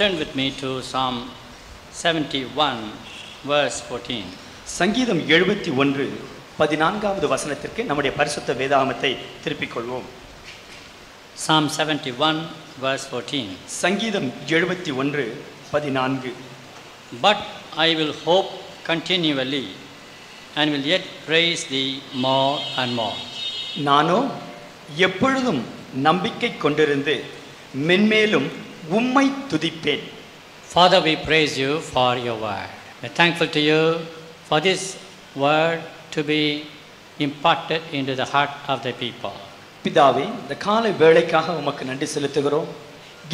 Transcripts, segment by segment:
turn with me to Psalm 71, verse 14. சங்கீதம் 71 14வது வசனத்திற்கு நம்முடைய பரிசுத்த வேதாகமத்தை திருப்பிக் கொள்வோம். Psalm 71, verse 14. சங்கீதம் 71 14. But I will hope continually and will yet praise thee more and more. நானோ எப்பொழுதும் நம்பிக்கை கொண்டிருந்து மென்மேலும் உம்மை துதிப்பேன். Father, we praise you for your word. We're thankful to you for this word to be imparted into the heart of the people. பிதாவே, இந்த காலை வேளைக்காக உமக்கு நன்றி செலுத்துகிறோம்.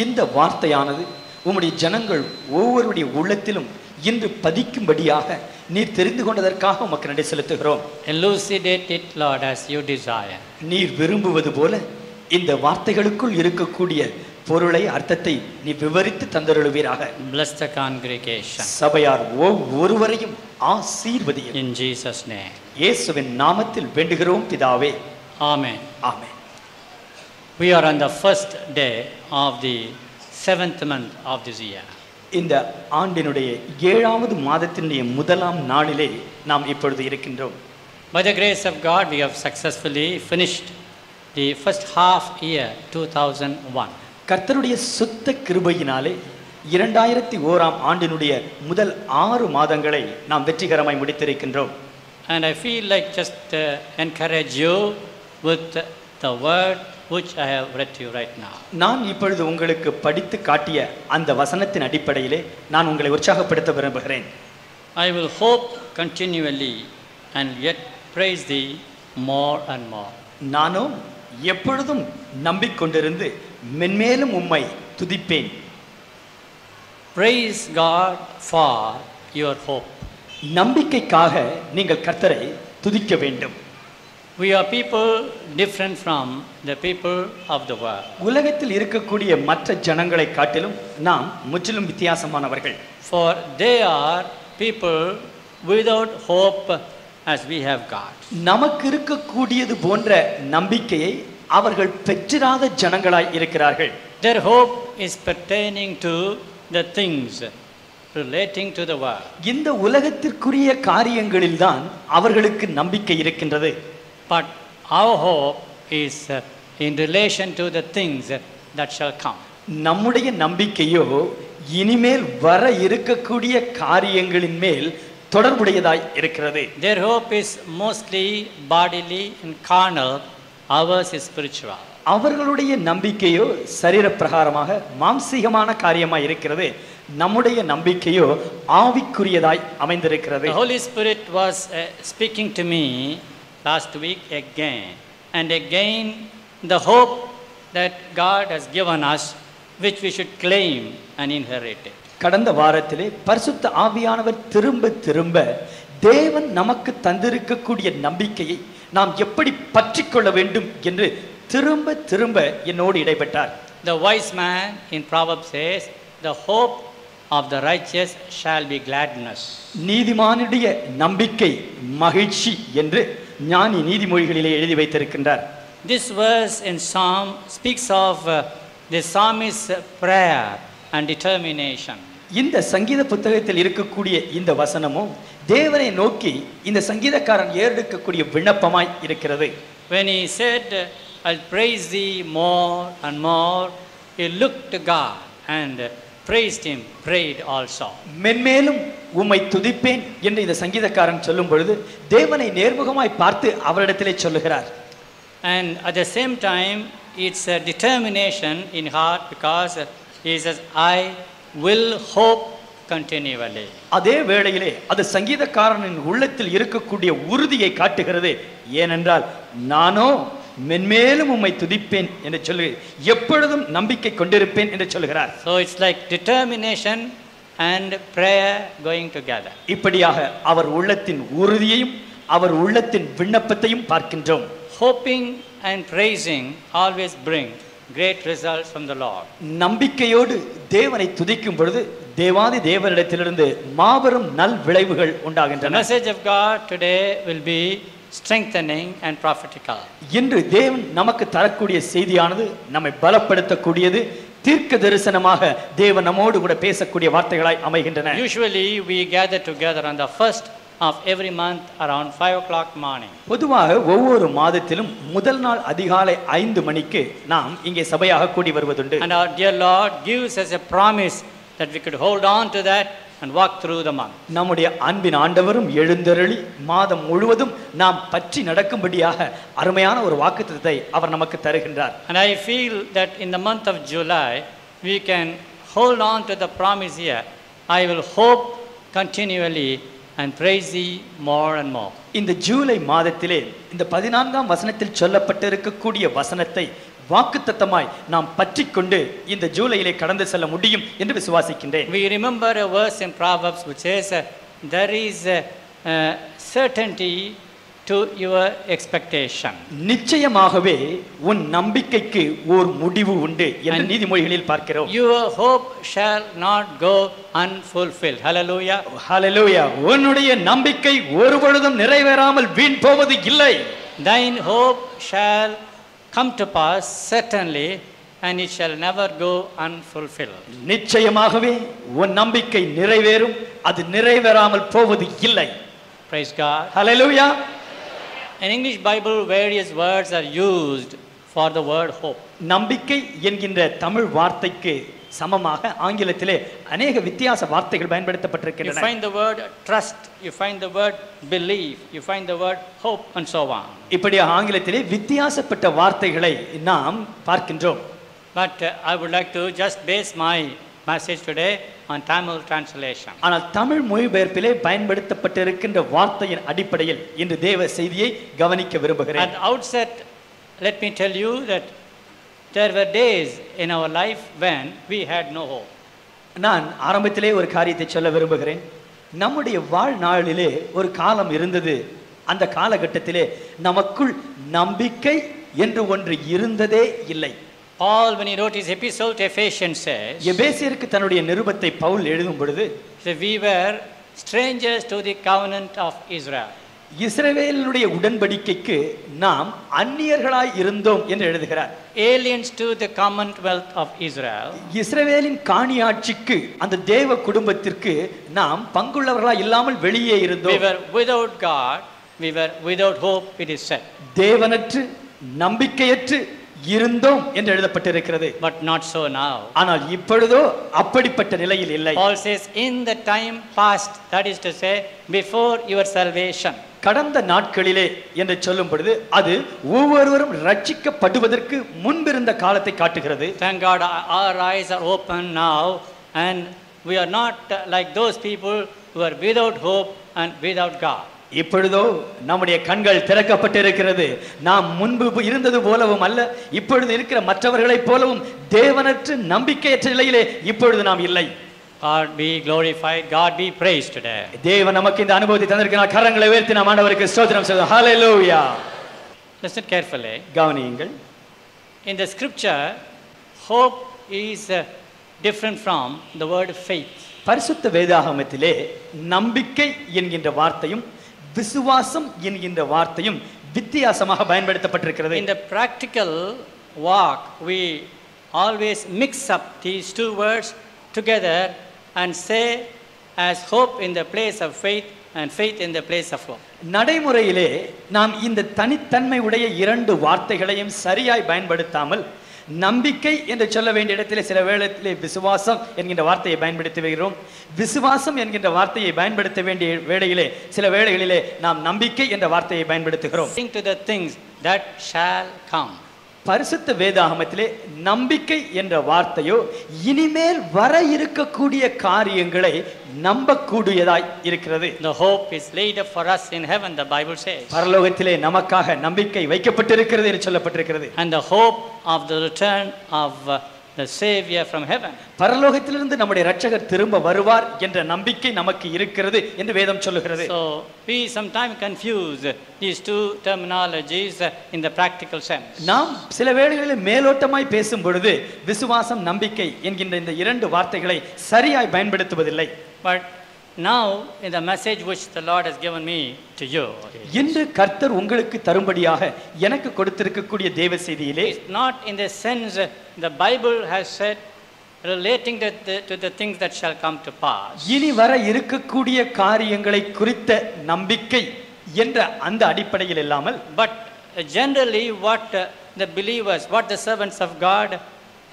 இந்த வார்த்தையானது உம்முடைய ஜனங்கள் ஒவ்வொருடைய உள்ளத்திலும் இன்று பதிக்கும்படியாக நீர் தெரிந்து கொண்டதற்காக உமக்கு நன்றி செலுத்துகிறோம். Elucidate it, Lord, as you desire. நீர் விரும்புவது போல இந்த வார்த்தைகளுக்குள் இருக்கக்கூடிய பொருளை அர்த்தத்தை நீ விவரித்து தந்தருளுவீராக. Bless the congregation. சபையார் ஒவ்வொருவரையும் ஆசீர்வதியும். In Jesus' name. இயேசுவின் நாமத்தில் வேண்டுகிறோம் பிதாவே. Amen. Amen. We are on the first day of the 7th month of this year. இந்த ஆண்டினுடைய 7வது மாதத்தினுடைய முதலாம் நாளிலே நாம் இப்பொழுது இருக்கின்றோம். By the grace of God, we have successfully finished the first half year 2001. கர்த்தருடைய சுத்த கிருபையினாலே 2001ஆம் ஆண்டினுடைய முதல் 6 மாதங்களை நாம் வெற்றிகரமாய் முடித்திருக்கின்றோம். And I feel like just encourage you with the word which I have read to you right now. நான் இப்பொழுது உங்களுக்கு படித்து காட்டிய அந்த வசனத்தின் அடிப்படையிலே நான் உங்களை உற்சாகப்படுத்த விரும்புகிறேன். I will hope continually and yet praise thee more and more. நானோ எப்பொழுதும் நம்பிக்கொண்டிருந்து மென்மேலும் உம்மை துதிப்பேன். Praise God for your hope. நம்பிக்கைக்காக நீங்கள் கர்த்தரை துதிக்க வேண்டும். We are people different from the people of the world. உலகத்தில் இருக்கக்கூடிய மற்ற ஜனங்களை காட்டிலும் நாம் முற்றிலும் வித்தியாசமானவர்கள். For they are people without hope as we have got. நமக்கு இருக்கக்கூடியது போன்ற நம்பிக்கையை அவர்கள் பெற்றிராத ஜனங்களாய் இருக்கிறார்கள். Their hope is pertaining to the things relating to the world. இந்த உலகத்திற்குரிய காரியங்களில்தான் அவர்களுக்கு நம்பிக்கை இருக்கின்றது. But our hope is in relation to the things that shall come. நம்முடைய நம்பிக்கையோ இனிமேல் வர இருக்கக்கூடிய காரியங்களின் மேல் தொடர்புடையதாய் இருக்கிறது. Their hope is mostly bodily and carnal. Ours is spiritual. அவர்களுடைய நம்பிக்கையோ சரீர பிரகாரமாக மாம்சீகமான காரியமாய் இருக்கிறது. நம்முடைய நம்பிக்கையோ ஆவிக்குரியதாய் அமைந்திருக்கிறது. The Holy Spirit was speaking to me last week again and again the hope that God has given us, which we should claim and inherit it. கடந்த வாரத்திலே பரிசுத்த ஆவியானவர் திரும்ப திரும்ப தேவன் நமக்கு தந்திருக்கக்கூடிய நம்பிக்கையை நாம் எப்படி பற்றிக்கொள்ள வேண்டும் என்று திரும்ப திரும்ப என்னோடு இடைப்பட்டார். The wise man in Proverbs says, the hope of the righteous shall be gladness. நீதிமானுடைய நம்பிக்கை மகிழ்ச்சி என்று ஞானி நீதிமொழிகளிலே எழுதி வைத்திருக்கின்றார். This verse in Psalm speaks of the psalmist's prayer and determination. இந்த சங்கீத புத்தகத்தில் இருக்கக்கூடிய இந்த வசனமும் தேவனை நோக்கி இந்த சங்கீதக்காரன் ஏறெடுக்கக்கூடிய விண்ணப்பமாய் இருக்கிறது. When he said, I'll praise thee more and more, he looked to God and praised him, prayed also. மென்மேலும் உம்மை துதிப்பேன் என்று இந்த சங்கீதக்காரன் சொல்லும் பொழுது தேவனை நேர்முகமாய் பார்த்து அவரிடத்திலே சொல்லுகிறார். And at the same time, it's a determination in heart because he says, I will hope continually. அதே வேளையிலே அது சங்கீதக்காரனின் உள்ளத்தில் இருக்கக்கூடிய உறுதியை காட்டுகிறது. ஏனென்றால் நானோ மென்மேலும் உம்மை துதிப்பேன் என்று சொல்லி எப்பொழுதும் நம்பிக்கை கொண்டிருப்பேன் என்று சொல்கிறார். So it's like determination and prayer going together. இப்படியாக அவர் உள்ளத்தின் உறுதியையும் அவர் உள்ளத்தின் விண்ணப்பத்தையும் பார்க்கின்றோம். Hoping and praising always bring great results from the Lord. நம்பிக்கையோடு தேவனை துதிக்கும் பொழுது தேவாதி தேவனிடத்திலிருந்து மாபெரும் நல் விளைவுகள் The உண்டாகின்றன. message of God today will be strengthening and prophetical. இன்று தேவன் நமக்கு தரக்கூடிய செய்தியானது நம்மை பலப்படுத்தக்கூடியது தீர்க்க தரிசனமாக தேவன் நம்மோடு கூட பேசக்கூடிய வார்த்தைகளாய் அமைகின்றன. Usually we gather together on the first of every month around 5 o'clock morning. பொதுவாக ஒவ்வொரு மாதத்திலும் முதல் நாள் அதிகாலை 5 மணிக்கு நாம் இங்கே சபையாக கூடி வருவதுண்டு. And our dear Lord gives us a promise that we could hold on to that and walk through the month. நம்முடைய அன்பின் ஆண்டவரும் எழுந்தருளி மாதம் முழுவதும் நாம் பற்றி நடக்கும்படியாக அருமையான ஒரு வாக்குத்தத்தத்தை அவர் நமக்கு தருகின்றார். And I feel that in the month of July we can hold on to the promise here. I will hope continually and praise thee more and more. இந்த ஜூலை மாதத்திலே இந்த 14ஆம் வசனத்தில் சொல்லப்பட்டிருக்கக்கூடிய வசனத்தை வாக்குத்தத்தமாய் நாம் பற்றிக்கொண்டு இந்த ஜூலையிலே கடந்து செல்ல முடியும் என்று விசுவாசிக்கின்றேன். We remember a verse in Proverbs which says there is a certainty to your expectation. நிச்சயமாகவே உன் நம்பிக்கைக்கு ஒரு முடிவு உண்டு என்று நீதிமொழிகளில் பார்க்கிறோம். Your hope shall not go unfulfilled. Hallelujah. Hallelujah. உன்னுடைய நம்பிக்கை ஒருபொழுதும் நிறைவேறாமல் வீண் போவது இல்லை. Thine hope shall come to pass certainly and it shall never go unfulfilled. நிச்சயமாகவே உன் நம்பிக்கை நிறைவேறும், அது நிறைவேறாமல் போவது இல்லை. Praise God. Hallelujah. In English Bible various words are used for the word hope. நம்பிக்கை என்கின்ற தமிழ் வார்த்தைக்கு சமமாக ஆங்கிலத்திலே अनेक வித்தியாச வார்த்தைகள் பயன்படுத்தப்பட்டிருக்கின்றன. You find the word trust, you find the word believe, you find the word hope and so on. இப்படி ஆங்கிலத்திலே வித்தியாசப்பட்ட வார்த்தைகளை நாம் பார்க்கின்றோம். But I would like to just base my message today on Tamil translation. ஆனால் தமிழ் மொழிபெயர்ப்பிலே பயன்படுத்தப்பட்டிருக்கின்ற வார்த்தையின் அடிப்படையில் இன்று தேவ செய்தியை கவனிக்க விரும்புகிறேன். At the outset let me tell you that there were days in our life when we had no hope. நான் ஆரம்பத்திலே ஒரு காரியத்தை சொல்ல விரும்புகிறேன். நம்முடைய வாழ்நாளிலே ஒரு காலம் இருந்தது, அந்த காலகட்டத்திலே நமக்குள் நம்பிக்கை என்று ஒன்று இருந்ததே இல்லை. Paul when he wrote his epistle to Ephesians says, எபேசியருக்கு தன்னுடைய நிருபத்தை பவுல் எழுதும் பொழுது we were strangers to the covenant of Israel. இஸ்ரவேலுடைய உடன்படிக்கைக்கு நாம் அந்நியர்களாய் இருந்தோம் என்று எழுதுகிறார். Aliens to the commonwealth of Israel. இஸ்ரவேலின் காணியாட்சிக்கு அந்த தேவ குடும்பத்திற்கு நாம் பங்குள்ளவர்களாய் இல்லாமல் வெளியே இருந்தோம். We were without God, we were without hope, it is said. தேவனற்று நம்பிக்கையற்று இருந்தோம் என்று எழுதப்பட்டிருக்கிறது. But not so now. ஆனால் இப்பொழுதோ அப்படிப்பட்ட நிலையில் இல்லை. Paul says in the time past, that is to say before your salvation. கடந்த நாட்களிலே என்று சொல்லும் பொழுது அது ஒவ்வொருவரும் ரட்சிக்கப்படுவதற்கு முன்பிருந்த காலத்தை காட்டுகிறது. Thank God our eyes are open now and we are not like those people who are without hope and without God. இப்பொழுதோ நம்முடைய கண்கள் திறக்கப்பட்டிருக்கிறது. நாம் முன்பு இருந்தது போலவும் அல்ல, இப்பொழுது இருக்கிற மற்றவர்களைப் போலவும் தேவனற்ற நம்பிக்கையற்ற நிலையிலே இப்பொழுது நாம் இல்லை. God be glorified, God be praised today. தேவன் நமக்கு இந்த அனுபவத்தை தந்திருக்கிறார். கரங்களை உயர்த்தி நாம் ஆண்டவருக்கு ஸ்தோத்திரம் செய்வோம். ஹalleluya. Listen carefully. கவனியுங்கள். In the scripture hope is different from the word faith. பரிசுத்த வேதாகமத்திலே நம்பிக்கை என்கின்ற வார்த்தையும் விசுவாசம் என்கின்ற வார்த்தையும் வித்தியாசமாக பயன்படுத்தப்பட்டிருக்கிறது. In the practical walk we always mix up these two words together and say as hope in the place of faith and faith in the place of hope. நடைமுறையிலே நாம் இந்த தனித்தன்மை உடைய இரண்டு வார்த்தைகளையும் சரியாய் பயன்படுத்தாமல் நம்பிக்கை என்று சொல்ல வேண்டிய இடத்திலே சில வேளையிலே விசுவாசம் என்கின்ற வார்த்தையை பயன்படுத்தி வருகிறோம். விசுவாசம் என்கின்ற வார்த்தையை பயன்படுத்த வேண்டிய வேளையிலே சில வேளைகளிலே நாம் நம்பிக்கை என்ற வார்த்தையை பயன்படுத்துகிறோம். To the things that shall come. பரிசுத்த வேதாகமத்திலே நம்பிக்கை என்ற வார்த்தையோ இனிமேல் வர இருக்கக்கூடிய காரியங்களை நம்பக்கூடியதாய் இருக்கிறது. The hope is laid up for us in heaven, the Bible says. பரலோகத்திலே நமக்காக நம்பிக்கை வைக்கப்பட்டிருக்கிறது என்று சொல்லப்பட்டிருக்கிறது. And the hope of the return of the Savior from heaven. பரலோகத்திலிருந்து நம்முடைய இரட்சகர் திரும்ப வருவார் என்ற நம்பிக்கை நமக்கு இருக்கிறது என்று வேதம் சொல்லுகிறது. So we sometimes confuse these two terminologies in the practical sense. நாம் சில வேளைகளில் மேலோட்டமாய் பேசும் பொழுது விசுவாசம் நம்பிக்கை என்கின்ற இந்த இரண்டு வார்த்தைகளை சரியாய் பயன்படுத்துவதில்லை. But now in the message which the Lord has given me to you, இன்று கர்த்தர் உங்களுக்கு தரும்படியாக எனக்கு கொடுத்திருக்கக்கூடிய தேவ செய்தியிலே not in the sense the Bible has said relating to the things that shall come to pass. இனி வர இருக்கக்கூடிய காரியங்களை குறித்த நம்பிக்கை என்ற அந்த அடிப்படையில் இல்லாமல், But generally what the believers, what the servants of God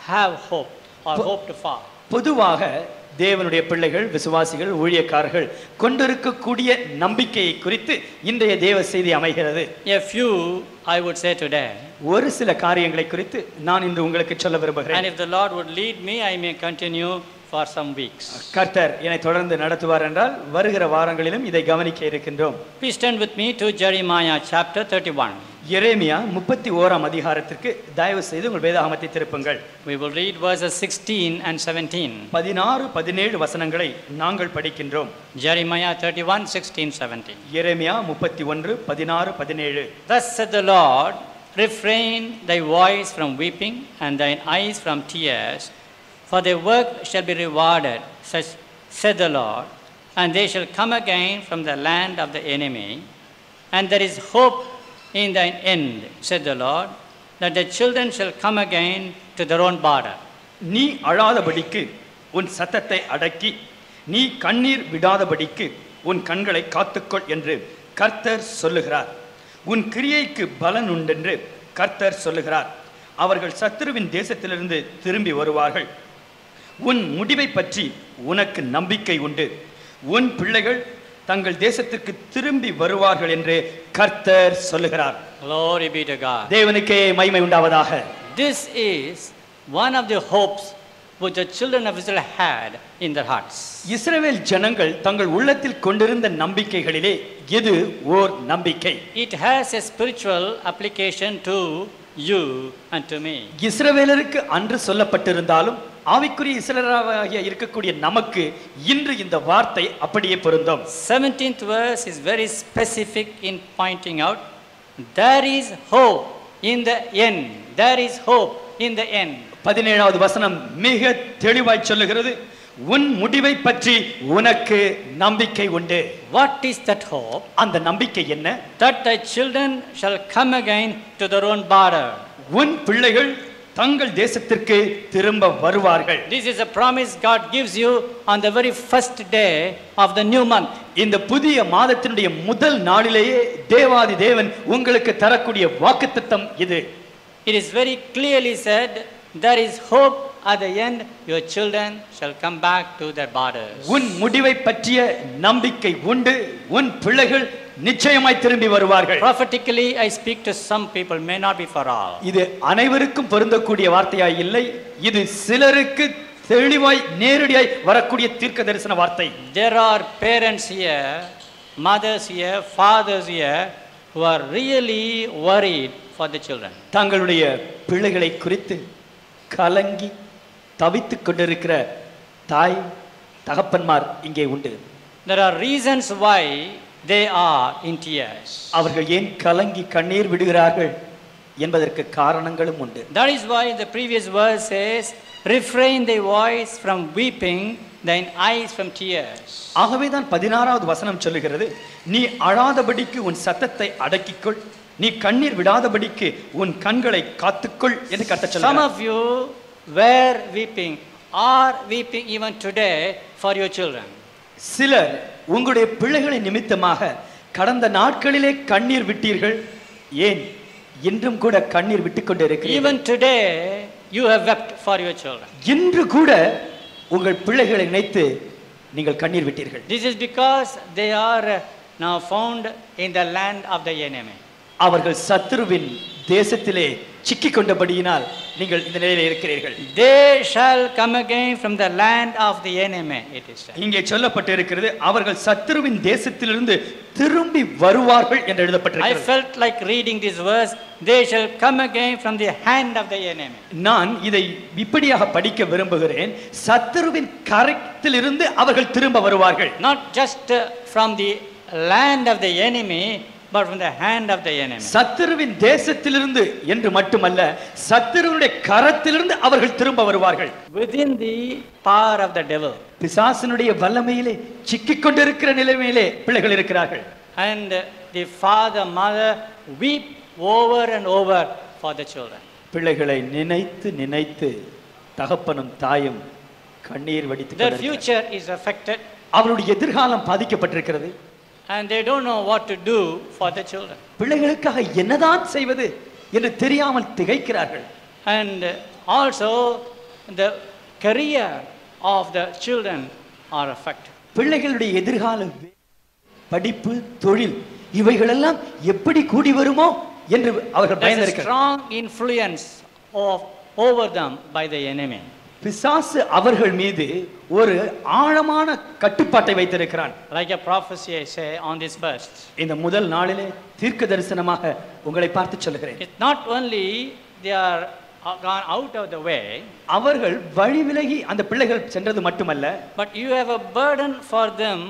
have hoped or hoped for. பொதுவாக தேவனுடைய பிள்ளைகள், விசுவாசிகள், ஊழியக்காரர்கள் கொண்டிருக்கக்கூடிய நம்பிக்கையை குறித்து இன்றைய தேவ செய்தி அமைகிறது. A few I would say today. ஒரு சில காரியங்களை குறித்து நான் இன்று உங்களுக்கு சொல்ல And விரும்புகிறேன். if the Lord would lead me, I may continue for some weeks. கர்த்தர் என்னை தொடர்ந்து நடத்துவார் என்றால் வருகிற வாரங்களிலும் இதை கவனிக்க இருக்கின்றோம். Please turn with me to Jeremiah chapter 31. எரேமியா 31ஆம் அதிகாரத்திற்கு தயவு செய்து உங்கள் வேதாகமத்தை திருப்புங்கள். We will read verses 16 and 17. 16, 17 வசனங்களை நாங்கள் படிக்கின்றோம். Jeremiah 31, 16, 17. Jeremiah 31, 16, 17. Thus said the Lord, refrain thy voice from weeping and thine eyes from tears, for their work shall be rewarded, such said the Lord, and they shall come again from the land of the enemy, and there is hope in thine end, said the Lord, that the children shall come again to their own border. நீ அழாதபடிக்கு உன் சத்தத்தை அடக்கி, நீ கண்ணீர் விடாதபடிக்கு உன் கண்களை காத்துக்கொள் என்று கர்த்தர் சொல்லுகிறார். உன் கிரியைக்கு பலன் உண்டென்று கர்த்தர் சொல்லுகிறார். அவர்கள் சத்துருவின் தேசத்திலிருந்து திரும்பி வருவார்கள். உன் முடிவை பற்றி உனக்கு நம்பிக்கை உண்டு. உன் பிள்ளைகள் தங்கள் தேசத்திற்கு திரும்பி வருவார்கள் என்று கர்த்தர் சொல்லுகிறார். Glory be to God. தேவனுக்கே மகிமை உண்டாவதாக. This is one of the hopes which the children of Israel had in their hearts. இஸ்ரவேல் ஜனங்கள் தங்கள் உள்ளத்தில் கொண்டிருந்த நம்பிக்கைகளிலே இது ஓர் நம்பிக்கை. It has a spiritual application to you and to me. இஸ்ரவேலருக்கு அன்று சொல்லப்பட்டிருந்தாலும் ஆவிக்குரிய இஸ்ரவேலராகிய இருக்கக்கூடிய நமக்கு இன்று இந்த வார்த்தை அப்படியே பொருந்தும். 17th verse is very specific in pointing out there is hope in the end. There is hope in the end. 17வது வசனம் மிக தெளிவாய் சொல்லுகிறது, உன் முடிவை பற்றி உனக்கு நம்பிக்கை உண்டு. What is that hope? அந்த நம்பிக்கை என்ன? That thy children shall come again to their own border. உன் பிள்ளைகள் தங்கள் தேசத்திற்கு திரும்ப வருவார்கள். This is a promise God gives you on the very first day of the new month. இந்த புதிய மாதத்தினுடைய முதல் நாளிலேயே தேவாதி தேவன் உங்களுக்கு தரக்கூடிய வாக்குத்தத்தம் இது. It is very clearly said, there is hope at the end, your children shall come back to their borders. உன் முடிவை பற்றிய நம்பிக்கை உண்டு. உன் பிள்ளைகள் நிச்சயமாய் திரும்பி வருவார்கள். Prophetically I speak to some people, may not be for all. இது அனைவருக்கும் பொருந்தக்கூடிய வார்த்தையாய் இல்லை, இது சிலருக்கு தெளிவாய் நேரடியாய் வரக்கூடிய தீர்க்க தரிசன வார்த்தை. There are parents here, mothers here, fathers here who are really worried for the children. தங்களுடைய பிள்ளைகளை குறித்து கலங்கி தவித்துக் கொண்டிருக்கிற தாய் தகப்பன்மார் இங்கே உண்டு. There are reasons why they are in tears. அவர்கள் ஏன் கலங்கி கண்ணீர் விடுகிறார்கள் என்பதற்கு காரணங்களும் உண்டு. That is why the previous verse says, refrain thy voice from weeping, thine eyes from tears. ஆகவேதான் 16வது வசனம் சொல்லுகிறது, நீ அழாதபடிக்கு உன் சத்தத்தை அடக்கிக்கொள், நீ கண்ணீர் விடாதபடிக்கு உன் கண்களை காத்துக்கொள் என்று கர்த்தர் Some சொல்கிறார். of you were weeping, are weeping even today for your children. சிலர் உங்களுடைய பிள்ளைகளை நிமித்தமாக கடந்த நாட்களிலே கண்ணீர் விட்டீர்கள். ஏன் இன்றும் கூட கண்ணீர் விட்டுக் கொண்டே இருக்கிறீர்கள். Even today you have wept for your children. இன்று கூட உங்கள் பிள்ளைகளை நினைத்து நீங்கள் கண்ணீர் விட்டீர்கள். This is because they are now found in the land of the enemy. அவர்கள் சத்துருவின் தேசத்திலே சிக்கிக் கொண்டபடியினால் நீங்கள் இந்த நிலையில் இருக்கிறீர்கள். They shall come again from the land of the enemy, it is said. இங்கே சொல்லப்பட்டு இருக்கிறது, அவர்கள் சத்துருவின் தேசத்திலிருந்து திரும்பி வருவார்கள் என்று I எழுதப்பட்டிருக்கிறது. felt like reading this verse, they shall come again from the hand of the enemy. நான் இதை இப்படியாக படிக்க விரும்புகிறேன், சத்துருவின் கரத்திலிருந்து அவர்கள் திரும்ப வருவார்கள். Not just from the land of the enemy, but from the hand of the enemy. சத்துருவின் தேசத்திலிருந்து என்று மட்டுமல்ல, சத்துருவினுடைய கரத்திலிருந்து அவர்கள் திரும்ப வருவார்கள். Within the power of the devil. பிசாசனுடைய வல்லமையிலே சிக்கிக் கொண்டிருக்கிற நிலைமையிலே பிள்ளைகள் இருக்கிறார்கள். And the father, mother weep over and over for the children. பிள்ளைகளை நினைத்து நினைத்து தகப்பனும் தாயும் கண்ணீர் வடித்து Their future is affected. அவருடைய எதிர்காலம் பாதிக்கப்பட்டிருக்கிறது. And they don't know what to do for the children. பிள்ளைகளுக்காக என்னதான் செய்வது என்று தெரியாமல் திகைக்கிறார்கள். And also the career of the children are affected. பிள்ளைகளுடைய எதிர்காலம், படிப்பு, தொழில் இவைகளெல்லாம் எப்படி கூடி வருமோ என்று அவர்கள் பயந்திருக்கிறார்கள். Strong influence over them by the enemy. பிசாசு அவர்கள் மீது ஒரு ஆழமான கட்டுப்பாட்டை வைத்திருக்கிறான். Like a prophecy I say on this first. இந்த முதல் நாளிலே தீர்க்க தரிசனமாக உங்களை பார்த்து சொல்கிறேன். It's not only they are gone out of the way, அவர்கள் வழி விலகி அந்த பிள்ளைகள் சென்றது மட்டுமல்ல, but you have a burden for them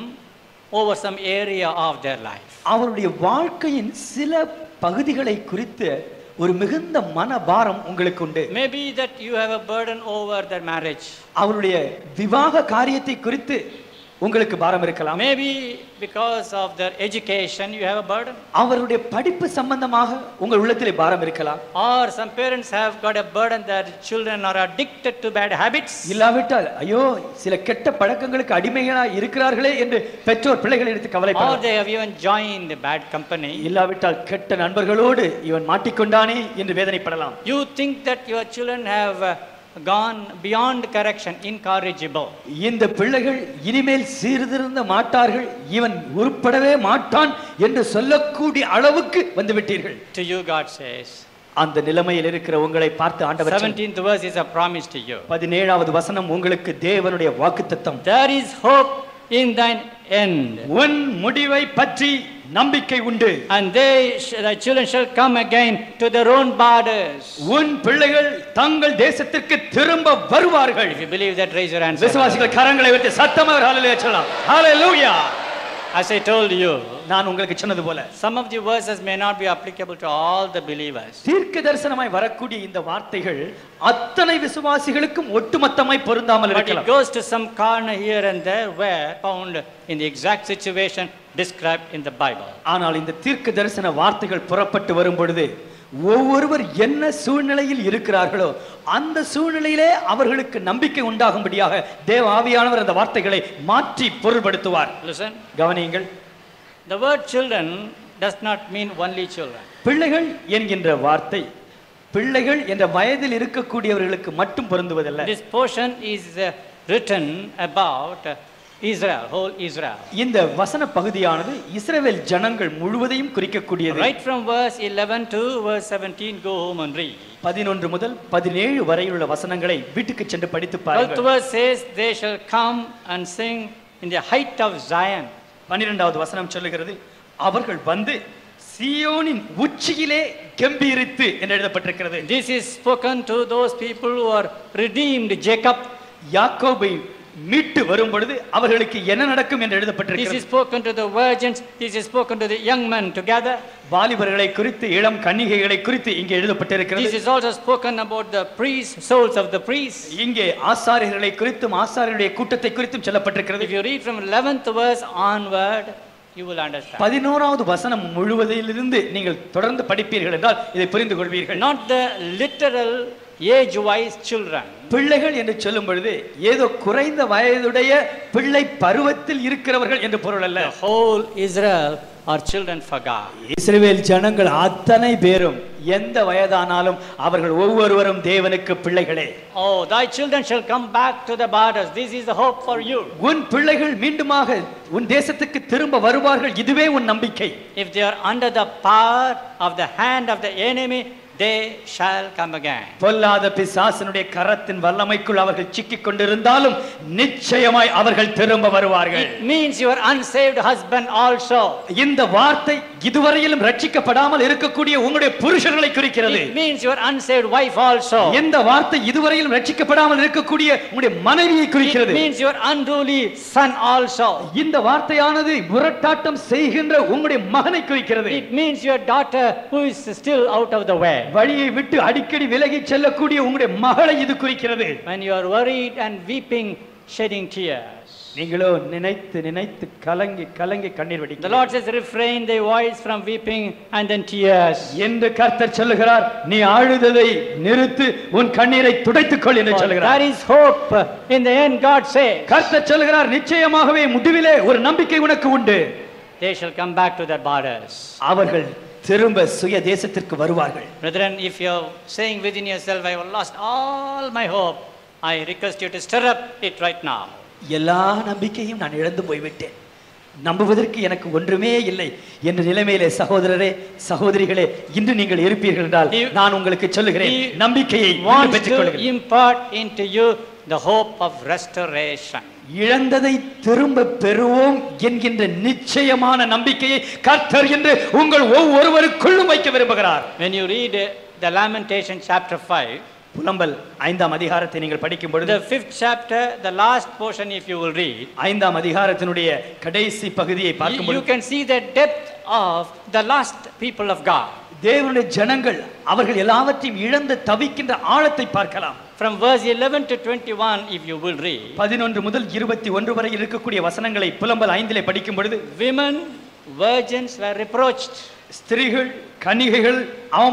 over some area of their life. அவருடைய வாழ்க்கையின் சில பகுதிகளை குறித்து ஒரு மிகுந்த மனபாரம் உங்களுக்கு உண்டு. Maybe that you have a burden over their marriage. அவருடைய விவாக காரியத்தை குறித்து உங்களுக்கு பாரம் இருக்கலாம். Maybe because of their education you have a burden. அவருடைய படிப்பு சம்பந்தமாக உங்கள் உள்ளத்திலே பாரம் இருக்கலாம். Or some parents have got a burden that children are addicted to bad habits. இல்லாவிட்டால் ஐயோ சில கெட்ட பழக்கங்களுக்கு அடிமைகளா இருக்கிறார்களே என்று பெற்றோர் பிள்ளைகளை எடுத்து கவலைப்படலாம். Or they have even joined the bad company. இல்லாவிட்டால் கெட்ட நண்பர்களோடு இவன் மாட்டிக்கொண்டானே என்று வேதனைப்படலாம். You think that your children have gone beyond correction, incorrigible. இந்த பிள்ளைகள் இனிமேல் சீர்திருந்த மாட்டார்கள், இவன் உருப்படவே மாட்டான் என்று சொல்லக்கூடிய அளவுக்கு வந்து விட்டீர்கள். To you God says, அந்த நிலைமையில் இருக்கிற உங்களை பார்த்து ஆண்டவர் 17th verse is a promise to you. 17வது வசனம் உங்களுக்கு தேவனுடைய வாக்குத்தத்தம். There is hope in thine end. உன் முடிவை பற்றி நம்பிக்கை உண்டு. And thy children shall come again to their own borders. உன் பிள்ளைகள் தங்கள் தேசத்திற்கு திரும்ப வருவார்கள். If you believe that, raise your hands. விசுவாசிகள் கரங்களை உயர்த்தி சத்தமாக ஹalleluya சொல்லலாம். ஹalleluya. As I told you, நான் உங்களுக்கு சொன்னது போல some of the verses may not be applicable to all the believers. தீர்க்க தரிசனமாய் வரக்கூடிய இந்த வார்த்தைகள் அத்தனை விசுவாசிகளுக்கும் ஒட்டுமொத்தமாய் பொருந்தாமல் இருக்கலாம். But it goes to some corner here and there where found in the exact situation described in the Bible. ஆனால் இந்த தீர்க்க தரிசன வார்த்தைகள் புறப்பட்டு வரும் பொழுது ஒவ்வொருவர் என்ன சூழ்நிலையில் இருக்கிறார்களோ அந்த சூழ்நிலையிலே அவர்களுக்கு நம்பிக்கை உண்டாகும்படியாக தேவ ஆவியானவர் அந்த வார்த்தைகளை மாற்றி பொருள்படுத்துவார். Listen. கவனியுங்கள். The word children does not mean only children. பிள்ளைகள் என்கின்ற வார்த்தை பிள்ளைகள் என்ற வயதில் இருக்கக்கூடியவர்களுக்கு மட்டும் பொருந்துவதல்ல. This portion is written about Israel, whole Israel. இந்த வசன பகுதியானது இஸ்ரவேல் ஜனங்கள் முழுவதையும் குறிக்கக்கூடியது. Right from verse 11 to verse 17, go home and read. 11 முதல் 17 வரையுள்ள வசனங்களை வீட்டுக்கு சென்று படித்து பாருங்கள். 12th verse says they shall come and sing in the height of Zion. 12வது வசனம் சொல்லுகிறது அவர்கள் வந்து சீயோனின் உச்சியிலே கெம்பீரித்து என்று எழுதப்பட்டிருக்கிறது. This is spoken to those people who are redeemed Jacob. யாக்கோபை மீட்டு வரும் பொழுது அவர்களுக்கு என்ன நடக்கும் என்று எழுதப்பட்டிருக்கிறது. This is spoken to the virgins, this is spoken to the young men together. வாலிபர்களை குறித்து இளம் கன்னிகைகளை குறித்து இங்கே எழுதப்பட்டிருக்கிறது. This is also spoken about the priests, souls of the priests. இங்கே ஆசாரியர்களை குறித்தும் ஆசாரியருடைய கூட்டத்தை குறித்தும் சொல்லப்பட்டிருக்கிறது. If you read from 11th verse onward, you will understand. 11வது வசனம் முழுவதிலிருந்து நீங்கள் தொடர்ந்து படிப்பீர்கள் என்றால் இதை புரிந்து கொள்வீர்கள். Not the literal age wise children. பிள்ளைகள் என்று சொல்லும் பொழுது ஏதோ குறைந்த வயதுடைய பிள்ளை பருவத்தில் இருக்கிறவர்கள் என்று பொருள் அல்ல. The whole Israel are children for God. இஸ்ரவேல் ஜனங்கள் அத்தனை பேரும் எந்த வயதானாலும் அவர்கள் ஒவ்வொருவரும் தேவனுக்கு பிள்ளைகளே. Oh, thy children shall come back to the borders. This is the hope for you. உன் பிள்ளைகள் மீண்டுமாக உன் தேசத்துக்கு திரும்ப வருவார்கள். இதுவே உன் நம்பிக்கை. If they are under the power of the hand of the enemy, they shall come again. பொல்லாத பிசாசனுடைய கரத்தின் வல்லமைக்குள் அவர்கள் சிக்கிக் கொண்டிருந்தாலும் நிச்சயமாய் அவர்கள் திரும்ப வருவார்கள். It means your unsaved husband also. இந்த வார்த்தை இதுவரையிலும் ரட்சிக்கப்படாமல் இருக்கக்கூடிய உங்களுடைய புருஷர்களை குறிக்கிறது. It means your unsaved wife also. இந்த வார்த்தை இதுவரையிலும் ரட்சிக்கப்படாமல் இருக்கக்கூடிய உங்களுடைய மனைவியை குறிக்கிறது. It means your unruly son also. இந்த வார்த்தையானது முரட்டாட்டம் செய்கின்ற உங்களுடைய மகனை குறிக்கிறது. It means your daughter who is still out of the way. வழியை விட்டு அடிக்கடி விலகி செல்லக்கூடிய உங்களுடைய மகளை இது குறிக்கிறது. When you are worried and weeping, shedding tears. நீங்களோ நினைத்து நினைத்து கலங்கி கலங்கி கண்ணீர் The வடிக்கிறீர்கள். Lord says, refrain thy voice from weeping and then tears. என்று கர்த்தர் சொல்லுகிறார், நீ அழுததை நிறுத்து, உன் கண்ணீரை துடைத்துக் கொள் என்று For சொல்லுகிறார். there is hope. In the end, God says, கர்த்தர் சொல்லுகிறார், நிச்சயமாகவே முடிவிலே ஒரு நம்பிக்கை உனக்கு உண்டு. they shall come back to their borders. அவர்கள் திரும்ப சுய தேசத்திற்கு வருவார்கள். Brethren, if you're saying within yourself, I have lost all my hope, I request you to stir up it right now. எல்லா நம்பிக்கையும் நான் இழந்து போய்விட்டேன், நம்புவதற்கு எனக்கு ஒன்றுமே இல்லை என்ற நிலைமையிலே சகோதரரே சகோதரிகளே இன்று நீங்கள் இருப்பீர்கள் என்றால் நான் உங்களுக்கு சொல்லுகிறேன், நம்பிக்கையை wants பெற்றுக் to கொள்ளுங்கள். impart into you the hope of restoration. இழந்ததை திரும்ப பெறுவோம் என்கின்ற நிச்சயமான நம்பிக்கையை கர்த்தர் என்று உங்கள் ஒவ்வொருவருக்குள்ளும் வைக்க விரும்புகிறார். When you read the Lamentation chapter 5, புலம்பல் 5ஆம் அதிகாரத்தை நீங்கள் படிக்கும் பொழுது, the 5th chapter, the last portion if you will read, 5ஆம் அதிகாரத்தினுடைய கடைசி பகுதியை பார்க்கும் you பொழுது can see the depth of the lost people of God. தேவனுடைய ஜனங்கள் அவர்கள் எல்லாவற்றையும் இழந்து தவிக்கின்ற ஆழத்தை பார்க்கலாம். From verse 11 to 21 if you will read, 11 முதல் 21 வரை இருக்கக்கூடிய வசனங்களை புலம்பல் 5 படிக்கும் பொழுது, women, virgins were reproached. ஸ்திரீகள் கன்னிகைகள்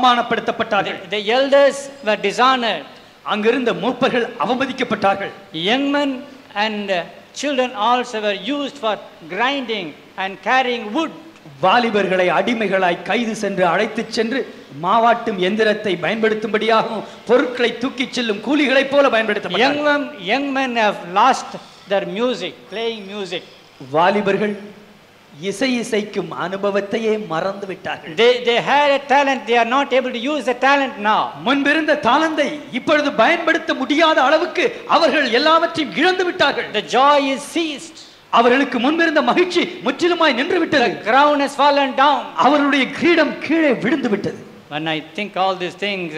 அவமானப்படுத்தப்பட்டார்கள். The elders were dishonored. அங்கிருந்த மூப்பர்கள் அவமதிக்கப்பட்டார்கள். Young men and children also were used for grinding and carrying wood. வாலிபர்களை அடிமைகளாய் கைது சென்று அழைத்துச் சென்று மாவாட்டும் எந்திரத்தை பயன்படுத்தும்படியாகவும் பொருட்களை தூக்கிச் செல்லும் கூலிகளைப் போல பயன்படுத்தப்பட்டார்கள். Young men have lost their music, playing music. வாலிபர்கள் இசைக்கும் அனுபவத்தையே மறந்து விட்டார்கள். They had a talent, they are not able to use the talent now. முன்பிருந்த தாளந்தை இப்பொழுது பயன்படுத்த முடியாத அளவுக்கு அவர்கள் எல்லாவற்றையும் இழந்து விட்டார்கள். The joy is ceased. அவர்களுக்கு முன்பிருந்த மகிழ்ச்சி முற்றிலுமாய் நின்று விட்டது. The crown has fallen down. அவருடைய கிரீடம் கீழே விழுந்து விட்டது. When I think all these things,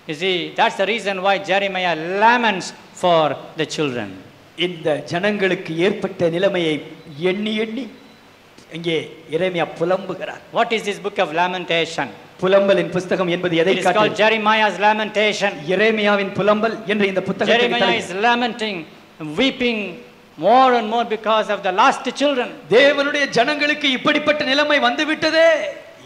you see, that's the reason why Jeremiah laments for the children. இந்த ஜனங்களுக்கு ஏற்பட்ட நிலைமையை எண்ணி எண்ணி இங்கே எரேமியா புலம்புகிறார். What is this book of lamentation? புலம்பலின் புத்தகம் என்பது எதை It is called காட்டுகிறது? Jeremiah's lamentation. எரேமியாவின் புலம்பல் என்ற இந்த புத்தகத்தை Jeremiah is lamenting, weeping more and more because of the lost children. தேவனுடைய ஜனங்களுக்கு இப்படிப்பட்ட நிலைமை வந்து விட்டதே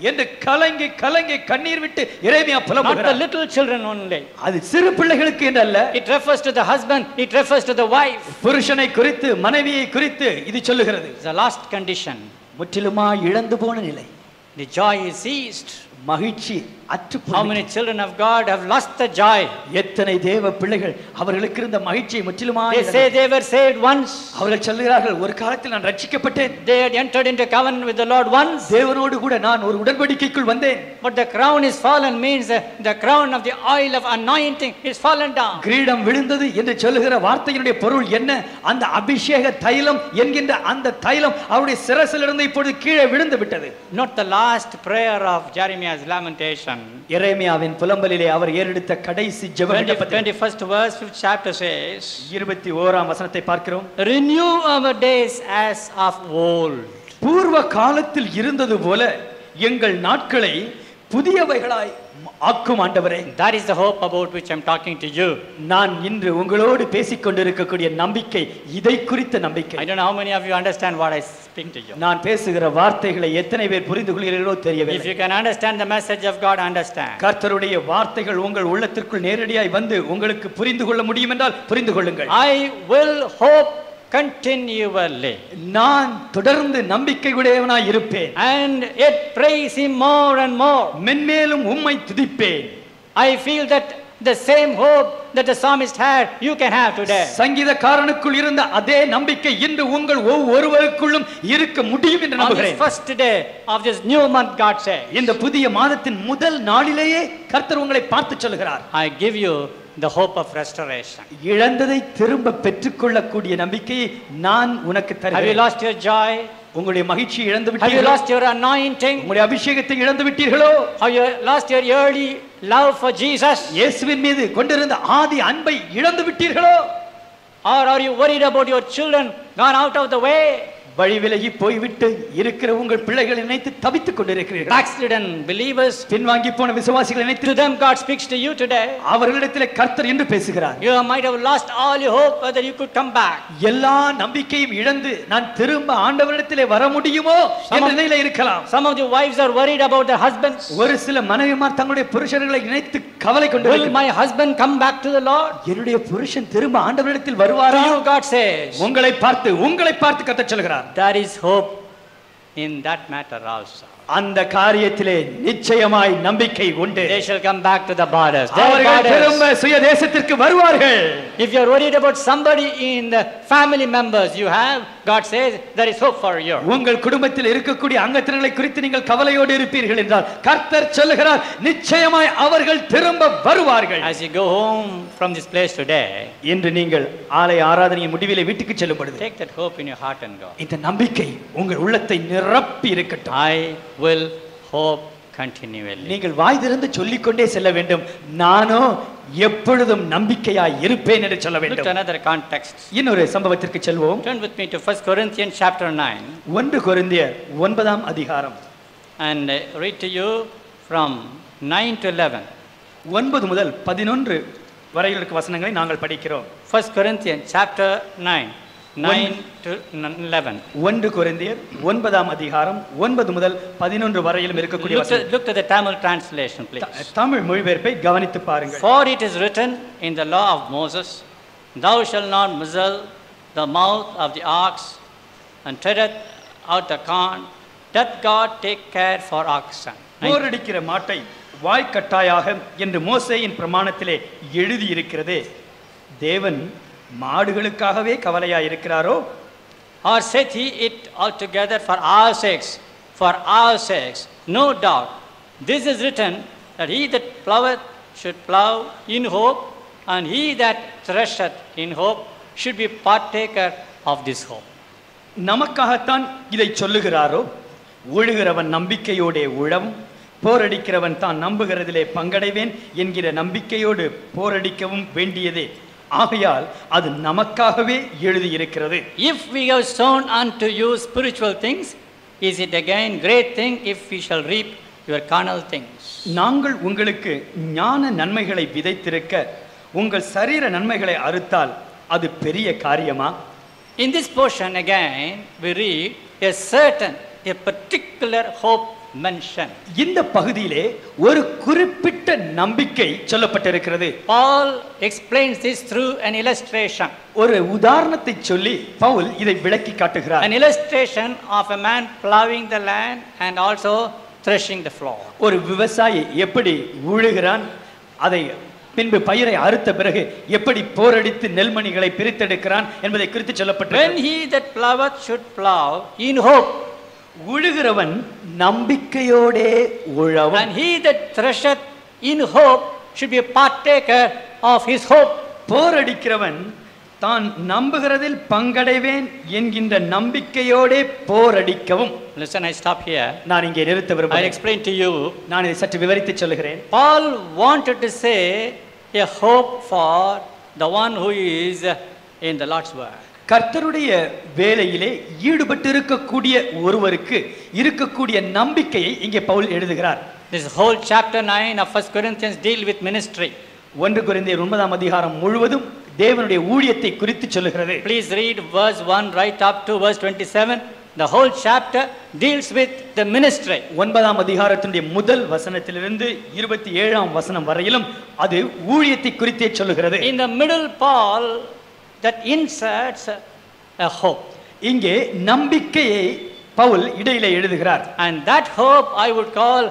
என்று கலங்கி கலங்கி கண்ணீர் விட்டு எரேமியா Not புலம்புகிறார். the little children only. அது சிறு பிள்ளைகளுக்கு என்றல்ல, It refers to the husband, it refers to the wife. புருஷனை குறித்து மனைவியை குறித்து இது சொல்லுகிறது. It's a lost condition. முற்றிலுமா இழந்து போன நிலை. The joy is ceased. மகிழ்ச்சி அற்று How many children of God have lost the joy? எத்தனை தேவ பிள்ளைகள் அவர்களுக்கு இருந்த மகிழ்ச்சியை முற்றிலுமாக They say they were saved once. அவர்கள் சொல்கிறார்கள், ஒரு காலத்தில் நான் ரட்சிக்கப்பட்டேன், They had entered into covenant with the Lord once. தேவனோடு கூட நான் ஒரு உடன்படிக்கைக்குள் வந்தேன். But the crown is fallen means the crown of the oil of anointing is fallen down. கிரீடம் விழுந்தது என்று சொல்லுகிற வார்த்தையினுடைய பொருள் என்ன? அந்த அபிஷேக தைலம் என்கின்ற அந்த தைலம் அவருடைய சிரசிலிருந்து இப்பொழுது கீழே விழுந்து விட்டது. Not the last prayer of Jeremiah's lamentation. எரேமியாவின் புலம்பலிலே அவர் ஏறெடுத்த கடைசி ஜெபம் 21st verse, 5th chapter says, 21ஆம் வசனத்தை பார்க்கிறோம். renew our days as of old. பூர்வ காலத்தில் இருந்தது போல எங்கள் நாட்களை புதியவைகளாய் ஆக்கும் ஆண்டவரே. That is the hope about which I am talking to you. நான் இன்று உங்களோடு பேசிக் கொண்டிருக்கக்கூடிய நம்பிக்கை இதை குறித்த நம்பிக்கை. I don't know how many of you understand what I speak to you. நான் பேசுகிற வார்த்தைகளை எத்தனை பேர் புரிந்து கொள்கிறீர்களோ தெரியவில்லை. If you can understand the message of God, understand. கர்த்தருடைய வார்த்தைகள் உங்கள் உள்ளத்திற்குள் நேரடியாய் வந்து உங்களுக்கு புரிந்து கொள்ள முடியும் என்றால் புரிந்து கொள்ளுங்கள். I will hope continually நான் தொடர்ந்து நம்பிக்கை உடையவனாய் இருப்பேன். and yet praise him more and more. மென்மேலும் உம்மை துதிப்பேன். I feel that the same hope that the psalmist had, you can have today. சங்கீதக்காரனுக்குள் இருந்த அதே நம்பிக்கை இன்று உங்கள் ஒவ்வொருவருக்குள்ளும் இருக்க முடியும் என்று On this நம்புகிறேன். first day of this new month, God says, இந்த புதிய மாதத்தின் முதல் நாளிலேயே கர்த்தர் உங்களை பார்த்து சொல்கிறார், I give you the hope of restoration. இழந்ததை திரும்ப பெற்றுக்கொள்ளக்கூடிய நம்பிக்கையை நான் உனக்கு Have you தருகிறேன். lost your joy? உங்களுடைய மகிழ்ச்சி இழந்து Have you விட்டீர்களோ? lost your anointing? உங்களுடைய அபிஷேகத்தை இழந்து விட்டீர்களோ? Have you lost your early love for Jesus? இயேசுவின் மீது கொண்டிருந்த ஆதி அன்பை இழந்து விட்டீர்களோ? Or are you worried about your children gone out of the way? வழி விலகி போய்விட்டு இருக்கிற உங்கள் பிள்ளைகளை நினைத்து தவித்துக் கொண்டிருக்கிறீர்கள். Backslidden believers, பின்வாங்கி போன விசுவாசிகளை நினைத்து to them God speaks to you today. அவர்களிடத்திலே கர்த்தர் என்று பேசுகிறார். You might have lost all your hope whether you could come back. எல்லா நம்பிக்கையும் இழந்து நான் திரும்ப ஆண்டவரிடத்திலே வர முடியுமோ என்ற நிலையில இருக்கலாம். Some of the wives are worried about their husbands. ஒரு சில மனைவிமார் தங்களுடைய புருஷர்களை நினைத்து கவலை கொண்டிருக்கிறார்கள். Will my husband come back to the Lord? என்னுடைய புருஷன் திரும்ப ஆண்டவரிடத்தில் வருவாரா? To you God says. உங்களை பார்த்து கர்த்தர் சொல்கிறார். There is hope in that matter also. அந்த காரியத்திலே நிச்சயமாய் நம்பிக்கை உண்டு. They shall come back to the borders. அவர்கள் திரும்ப சுய தேசத்திற்கு வருவார்கள். If you are worried about somebody in the family members you have, God says there is hope for you. உங்கள் குடும்பத்தில் இருக்கக்கூடிய அங்கத்தினர்களை குறித்து நீங்கள் கவலையோடு இருப்பீர்கள் என்றால் கர்த்தர் சொல்லுகிறார் நிச்சயமாய் அவர்கள் திரும்ப வருவார்கள். As you go home from this place today, இன்று நீங்கள் ஆலய ஆராதனையின் முடிவிலே வீட்டுக்கு செல்லும் பொழுது take that hope in your heart and go. இந்த நம்பிக்கை உங்கள் உள்ளத்தை நிரப்பி இருக்கட்டும். I will hope continually. நீங்கள் வாய் திறந்து சொல்லிக்கொண்டே செல்ல வேண்டும். நானோ எப்பொழுதும் நம்பிக்கையாய் இருப்பேன் என்று சொல்ல வேண்டும். Look at another context. இன்னொரு சம்பவத்திற்கு செல்வோம். Turn with me to 1 Corinthians chapter 9. 1 கொரிந்தியர் 9ஆம் அதிகாரம். And read to you from 9 to 11. 9 முதல் 11 வரையில் இருக்க வசனங்களை நாங்கள் படிக்கிறோம். 1 Corinthians chapter 9. 9 to 11. 1 கொரிந்தியர் 9ஆம் அதிகாரம் 9 முதல் 11 வரையிலும் இருக்கக்கூடிய வசனம். Look at the Tamil translation, please. Tamil மொழிபெயர்ப்பை கவனித்து பாருங்கள். For it is written in the law of Moses, thou shalt not muzzle the mouth of the ox, and treadeth out the corn. Doth God take care for oxen? போரடிக்கிற மாட்டை வாய்க்கட்டாயாக என்று மோசேயின் பிரமாணத்திலே எழுதி இருக்கிறதே, தேவன் மாடுகளுக்காகவே கவலையாய் இருக்கிறாரோ? Or saith he it altogether for our sakes? For our sakes, no doubt. This is written, that he that ploweth should plow in hope, and he that thresheth in hope should be partaker of this hope. நமக்காகத்தான் இதை சொல்லுகிறாரோ? உழுகிறவன் நம்பிக்கையோடே உழவும், போரடிக்கிறவன் தான் நம்புகிறதிலே பங்கடைவேன் என்கிற நம்பிக்கையோடு போரடிக்கவும் வேண்டியதே. ஆகையால் அது நமக்காகவே எழுதி இருக்கிறது. If we have sown unto you spiritual things, is it again great thing if we shall reap your carnal things? நாங்கள் உங்களுக்கு ஞான நன்மைகளை விதைத்திருக்க உங்கள் சரீர நன்மைகளை அறுத்தால் அது பெரிய காரியமா? In this portion again we read a particular hope mentioned. இந்த பகுதியிலே ஒரு குறிப்பிட்ட நம்பிக்கை சொல்லப்பட்டிருக்கிறது. Paul explains this through an illustration. ஒரு உதாரணத்தை சொல்லி பவுல் இதை விளக்கி காட்டுகிறார். An illustration of a man plowing the land and also threshing the floor. ஒரு விவசாயி எப்படி உழுகிறான், அதை பின்பு பயிரை அறுத்த பிறகு எப்படி போரடித்து நெல்மணிகளை பிரித்தெடுக்கிறான் என்பதை குறித்து சொல்லப்பட்டிருக்கிறது. When he that ploweth should plow in hope. உழுகிறவன் நம்பிக்கையோடே உழவும். And he that thresheth in hope should be a partaker of his hope. போரடிக்கிறவன் தான் நம்புகிறதில் பங்கடைவேன் என்கின்ற நம்பிக்கையோடே போரடிக்கவும். Listen, I stop here. நான் இங்கே நிறுத்த விரும்புகிறேன். I'll explain to you. நான் இதை சற்று விவரித்து சொல்லுகிறேன். Paul wanted to say a hope for the one who is in the Lord's work. கர்த்தருடைய வேலையிலே ஈடுபட்டு இருக்கக்கூடிய ஒருவருக்கு இருக்கக்கூடிய நம்பிக்கையை இங்கே பவுல் எழுதுகிறார். This whole chapter 9 of 1 Corinthians deal with ministry. 1 கொரிந்தியர் 9ஆம் அதிகாரம் முழுவதும் தேவனுடைய ஊழியத்தை குறித்து சொல்லுகிறது. Please read verse 1 right up to verse 27. The whole chapter deals with the ministry. 9ஆம் அதிகாரத்தினுடைய முதல் வசனத்திலிருந்து 27ஆம் வசனம் வரையிலும் அது ஊழியத்தை குறித்தே சொல்லுகிறது. In the middle Paul that inserts a hope. இங்கே நம்பிக்கையை பவுல் இடையிலே எழுதுகிறார். And that hope I would call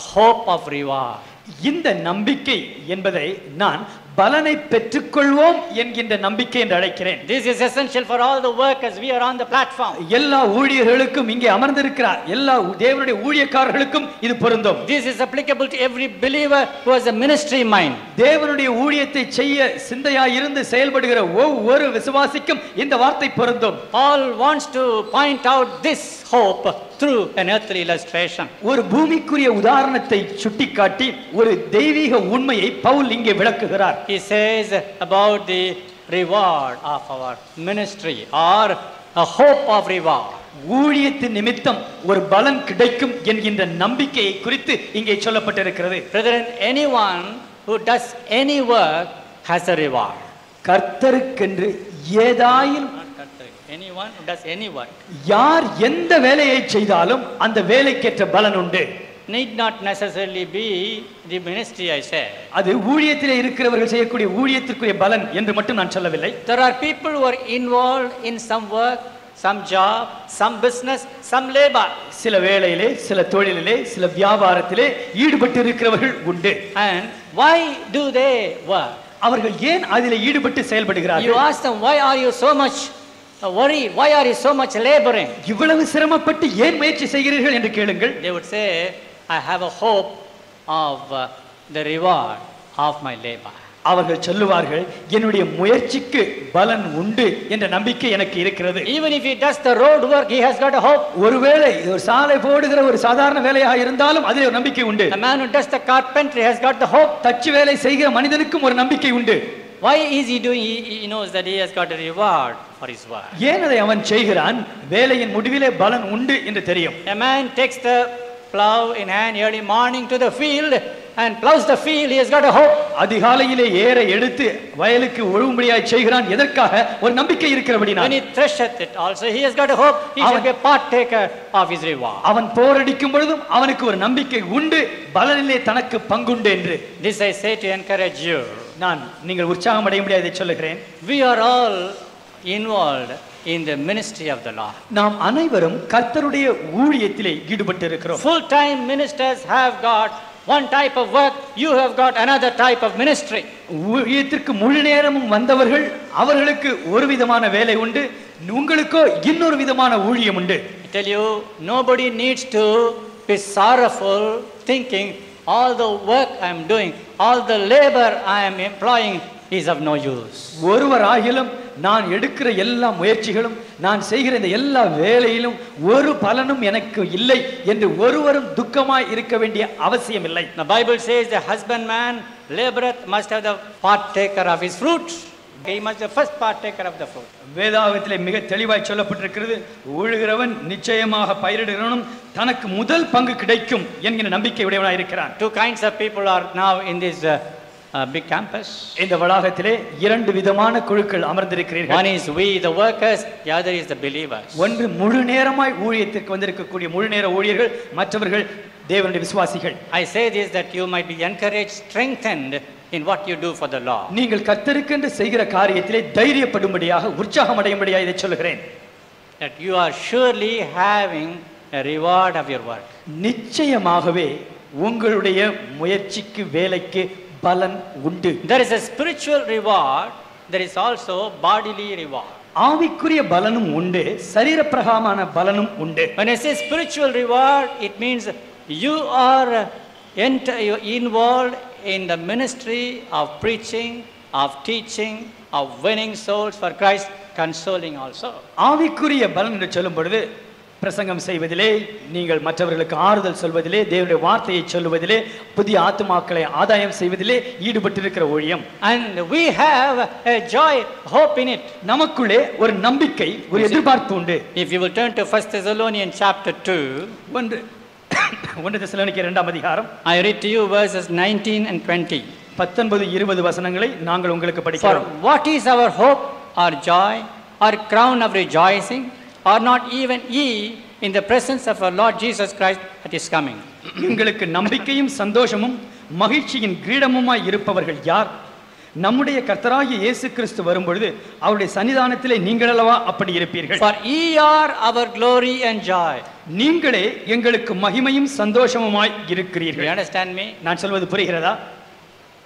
a hope of reward. இந்த நம்பிக்கை என்பதை நான் பலனை பெற்றுக்கொள்வோம் என்கின்ற நம்பிக்கை என்று அழைக்கிறேன். This is essential for all the workers we are on the platform. எல்லா ஊழியர்களுக்கும் இங்கே அமர்ந்திருக்கிறார் எல்லா தேவனுடைய ஊழியக்காரர்களுக்கும் இது பொருந்தும். This is applicable to every believer who has a ministry mind. தேவனுடைய ஊழியத்தை செய்ய சிந்தையாய் இருந்து செயல்படுகிற ஒவ்வொரு விசுவாசிக்கும் இந்த வார்த்தை பொருந்தும். Paul wants to point out this hope through an earthly illustration. ஒரு பூமிக்குரிய உதாரணத்தை சுட்டிக்காட்டி ஒரு தெய்வீக உண்மையை பவுல் இங்கே விளக்குகிறார். He says about the reward of our ministry or a hope of reward. ஊழியத்தின் நிமித்தம் ஒரு பலன் கிடைக்கும் என்கின்ற நம்பிக்கையை குறித்து இங்கே சொல்லப்பட்டிருக்கிறது. Brethren, anyone who does any work has a reward. கர்த்தருக்கென்று ஏதாயிலும் Anyone who does any work. யார் எந்த வேலையை செய்தாலும் அந்த வேலைக்கேற்ற பலன் உண்டு. Need not necessarily be the ministry, I say. அது ஊழியத்திலே இருக்கிறவர்கள் செய்யக்கூடிய ஊழியத்திற்குரிய பலன் என்று மட்டும் நான் சொல்லவில்லை. There are people who are involved in some work, some job, some business, some labor. சில வேளையிலே, சில தொழிலிலே, சில வியாபாரத்திலே ஈடுபட்டு இருக்கிறவர்கள் உண்டு. And why do they work? அவர்கள் ஏன் அதிலே ஈடுபட்டு You செயல்படுகிறார்கள்? ask them, why are you so much worried? Why are you so much laboring? இவ்வளவு சிரமப்பட்டு ஏன் முயற்சி செய்கிறீர்கள் என்று கேளுங்கள். They would say, I have a hope of the reward of my labor. அவர்கள் சொல்லுவார்கள், என்னுடைய முயற்சிக்கு பலன் உண்டு என்ற நம்பிக்கை எனக்கு இருக்கிறது. Even if he does the road work, he has got a hope. ஒருவேளை ஒரு சாலை போடுகிற ஒரு சாதாரண வேலையாக இருந்தாலும் அதிலே ஒரு நம்பிக்கை உண்டு. The man who does the carpentry has got the hope. தச்சு வேலை செய்கிற மனிதனுக்கும் ஒரு நம்பிக்கை உண்டு. Why is he doing? He knows that he has got a reward for his work. ஏன் அதை அவன் செய்கிறான்? வேலையின் முடிவிலே பலன் உண்டு என்று தெரியும். A man takes the plow in hand early morning to the field and plows the field. He has got a hope. அதிகாலையிலே ஏரை எடுத்து வயலுக்கு ஒழுங்கும்படியாய் செய்கிறான். எதற்காக? ஒரு நம்பிக்கை இருக்கிறபடினால். When he thresheth it also, he has got a hope. He shall be a partaker of his reward. அவன் போரடிக்கும் பொழுதும் அவனுக்கு ஒரு நம்பிக்கை உண்டு, பலனிலே தனக்கு பங்குண்டு என்று. This I say to encourage you. நான் நீங்கள் உற்சாகம் அடைய முடியாது சொல்லுகிறேன். We are all involved in the ministry of the Lord. நாம் அனைவரும் கர்த்தருடைய ஊழியத்திலே ஈடுபட்டு இருக்கிறோம். Full time ministers have got one type of work, you have got another type of ministry. ஊழியத்திற்கு முழு நேரமும் வந்தவர்கள் அவர்களுக்கு ஒரு விதமான வேலை உண்டு, உங்களுக்கோ இன்னொரு விதமான ஊழியம் உண்டு. I tell you, nobody needs to be sorrowful thinking all the work I am doing, all the labor I am employing is of no use. ஒருவராகிலும் நான் எடுக்கிற எல்லா முயற்சிகளும், நான் செய்கிற இந்த எல்லா வேலையிலும் ஒரு பலனும் எனக்கு இல்லை என்று ஒருவரும் துக்கமாய் இருக்க வேண்டிய அவசியம் இல்லை. The Bible says the husbandman laboreth must have the partaker of his fruit. He must be the first partaker of the fruit. வேதாகத்திலே மிக தெளிவாய் சொல்லப்பட்டிருக்கிறது, உழுகிறவன் நிச்சயமாக பயிரிடுகிறவனும் தனக்கு முதல் பங்கு கிடைக்கும் என்கிற நம்பிக்கை உடையவனாய் இருக்கிறான். Two kinds of people are now in this big campus. இந்த வளாகத்திலே இரண்டு விதமான குழுக்கள் அமர்ந்திருக்கிறீர்கள். One is we the workers, the other is the believers. ஒன்று முழு நேரமாய் ஊழியத்திற்கு வந்திருக்கக்கூடிய முழு நேர ஊழியர்கள், மற்றவர்கள் தேவனுடைய விசுவாசிகள். I say this that you might be encouraged, strengthened in what you do for the Lord. நீங்கள் கர்த்தருக்கென்று செய்கிற காரியத்திலே தைரியப்படும்படியாக, உற்சாகம் அடையும்படியாக இதை சொல்லுகிறேன். That you are surely having a reward of your work. நிச்சயமாகவே உங்களுடைய முயற்சிக்கு வேலைக்கு பலன் உண்டு. There is a spiritual reward, there is also bodily reward. ஆவிக்குரிய பலனும் உண்டு, சரீரப்பிரகாரமான பலனும் உண்டு. When I say spiritual reward, it means you are involved in the ministry of preaching, of teaching, of winning souls for Christ, consoling also. ஆவிக்குரிய பலன் என்று சொல்லும் பொழுது பிரசங்கம் செய்வதிலே, நீங்கள் மற்றவர்களுக்கு ஆறுதல் சொல்வதிலே, தேவனுடைய வார்த்தையை சொல்லுவதிலே, புதிய ஆத்துமாக்களை ஆதாயம் செய்வதிலே ஈடுபட்டிருக்கிற ஊழியம். And we have a joy, hope in it. நமக்குள்ளே ஒரு நம்பிக்கை, ஒரு எதிர்பார்ப்பு உண்டு. If you will turn to 1 Thessalonians chapter 2, 1 தெசலோனிக்கேயர் 2 ஆம் அதிகாரம், I read to you verses 19 and 20. 19-20 வசனங்களை நாங்கள் உங்களுக்கு For படிக்கிறோம். what is our hope, our joy, our crown of rejoicing? Are not even ye in the presence of our Lord Jesus Christ at his coming? எங்களுக்கு நம்பிக்கையும் சந்தோஷமும் மகிழ்ச்சியின் கிரீடமுமாய் இருப்பவர்கள் யார்? நம்முடைய கர்த்தராகிய இயேசு கிறிஸ்து வரும்பொழுது அவருடைய சன்னிதானத்திலே நீங்கள் அல்லவா அப்படி இருப்பீர்கள். For ye are our glory and joy. நீங்களே எங்களுக்கு மகிமையும் சந்தோஷமுமாய் இருக்கிறீர்கள். You understand me? நான் சொல்வது புரிகிறதா?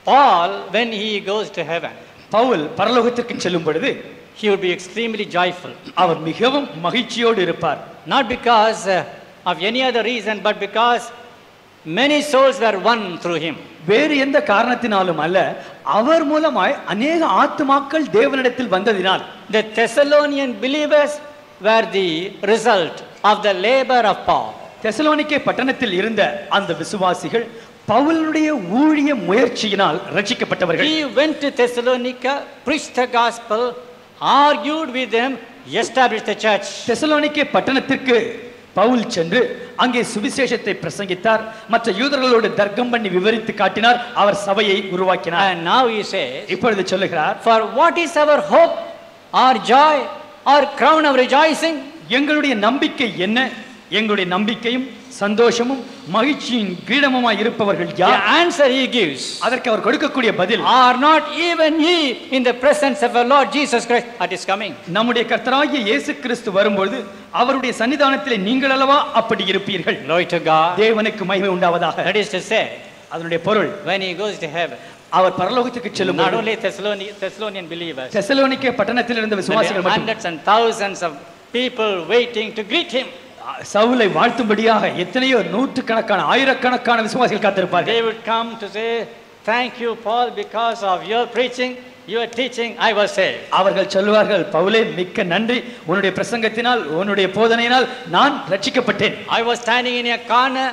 Paul, when he goes to heaven, Pavul பரலோகத்திற்கு செல்லும் பொழுது he would be extremely joyful. அவர் மிகவும் மகிழ்ச்சியோடு இருப்பார். Not because of any other reason, but because many souls were won through him. வேறு எந்த காரணத்தினாலும் அல்ல, அவர் மூலமாய் அநேக ஆத்துமாக்கள் தேவனிடத்தில் வந்ததினால். The Thessalonian believers were the result of the labor of Paul. Thessalonica பட்டணத்தில் இருந்த அந்த விசுவாசிகள் பவுலுடைய ஊழிய முயற்சியினால் ரட்சிக்கப்பட்டவர்கள். He went to Thessalonica, preached the gospel, argued with them, established the church. Thessalonica பட்டணத்திற்கு பவுல் சென்று அங்கே சுவிசேஷத்தை பிரசங்கித்தார். மற்ற யூதர்களோடு தர்க்கம் பண்ணி விவரித்து காட்டினார். அவர் சபையை உருவாக்கினார். And now he says, இப்பொழுது சொல்லுகிறார், for what is our hope, our joy, our crown of rejoicing? எங்களுடைய நம்பிக்கை என்ன? எங்களுடைய நம்பிக்கையும் சந்தோஷமும் மகிழ்ச்சியின் கிரீடமுமாய் இருப்பவர்கள் The யார்? answer he gives, அதற்கு அவர் கொடுக்கக்கூடிய பதில், are not even ye in the presence of our Lord Jesus Christ at his coming. நம்முடைய கர்த்தராகிய இயேசு கிறிஸ்து வரும்பொழுது அவருடைய சன்னிதானத்திலே நீங்கள் அல்லவா அப்படி இருப்பீர்கள். Glory to God. தேவனுக்கு மகிமை உண்டாவதாக. That is to say, அதனுடைய பொருள், when he goes to heaven, அவர் பரலோகத்துக்கு செல்லும் not only Thessalonian believers, Thessalonica பட்டணத்தில் இருந்த விசுவாசிகள் மட்டும், hundreds and thousands of people waiting to greet him. சவுலை வாழ்த்தும்படியாக எத்தனையோ நூற்றுக்கணக்கான ஆயிரக்கணக்கான விசுவாசிகள் காத்திருப்பார்கள். They would come to say, thank you Paul, because of your preaching, your teaching I was saved. அவர்கள் சொல்வார்கள், பவுலே மிக்க நன்றி, உன்னுடைய பிரசங்கத்தினால் உன்னுடைய போதனையினால் நான் ரட்சிக்கப்பட்டேன். I was standing in a corner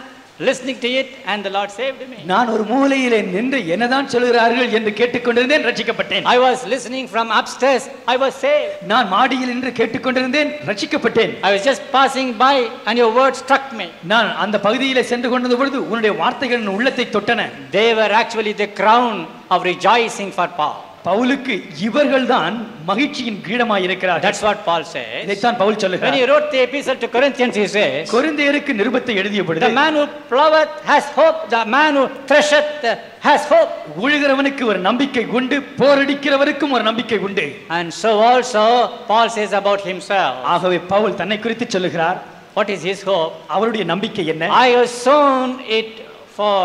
listening to it and the Lord saved me. நான் ஒரு மூலையிலே நின்று என்னதான் சொல்கிறார்கள் என்று கேட்டுக்கொண்டிருந்தேன், ரட்சிக்கப்பட்டேன். I was listening from upstairs, I was saved. நான் மாடியில் நின்று கேட்டுக்கொண்டிருந்தேன், ரட்சிக்கப்பட்டேன். I was just passing by and your word struck me. நான் அந்த பகுதியிலே சென்று கொண்டிருந்த பொழுது உன்னுடைய வார்த்தைகள் என் உள்ளத்தை தொட்டன. They were actually the crown of rejoicing for Paul. பவுலுக்கு இவர்கள்தான் மகிழ்ச்சியின் கிரீடமாய் இருக்கிறார்கள். That's what Paul says. இதைத்தான் பவுல் When சொல்லுகிறார். he wrote the epistle to Corinthians, he says, கொரிந்தியருக்கு நிருபத்தை எழுதிய பொழுது, the man who ploweth has hope, the man who thresheth has hope. உழுகிறவனுக்கு ஒரு நம்பிக்கை உண்டு, போரடிக்கிறவருக்கும் ஒரு நம்பிக்கை உண்டு. And so also Paul says about himself. ஆகவே பவுல் தன்னை குறித்து சொல்லுகிறார். What is his hope? அவருடைய நம்பிக்கை என்ன? I have sown it for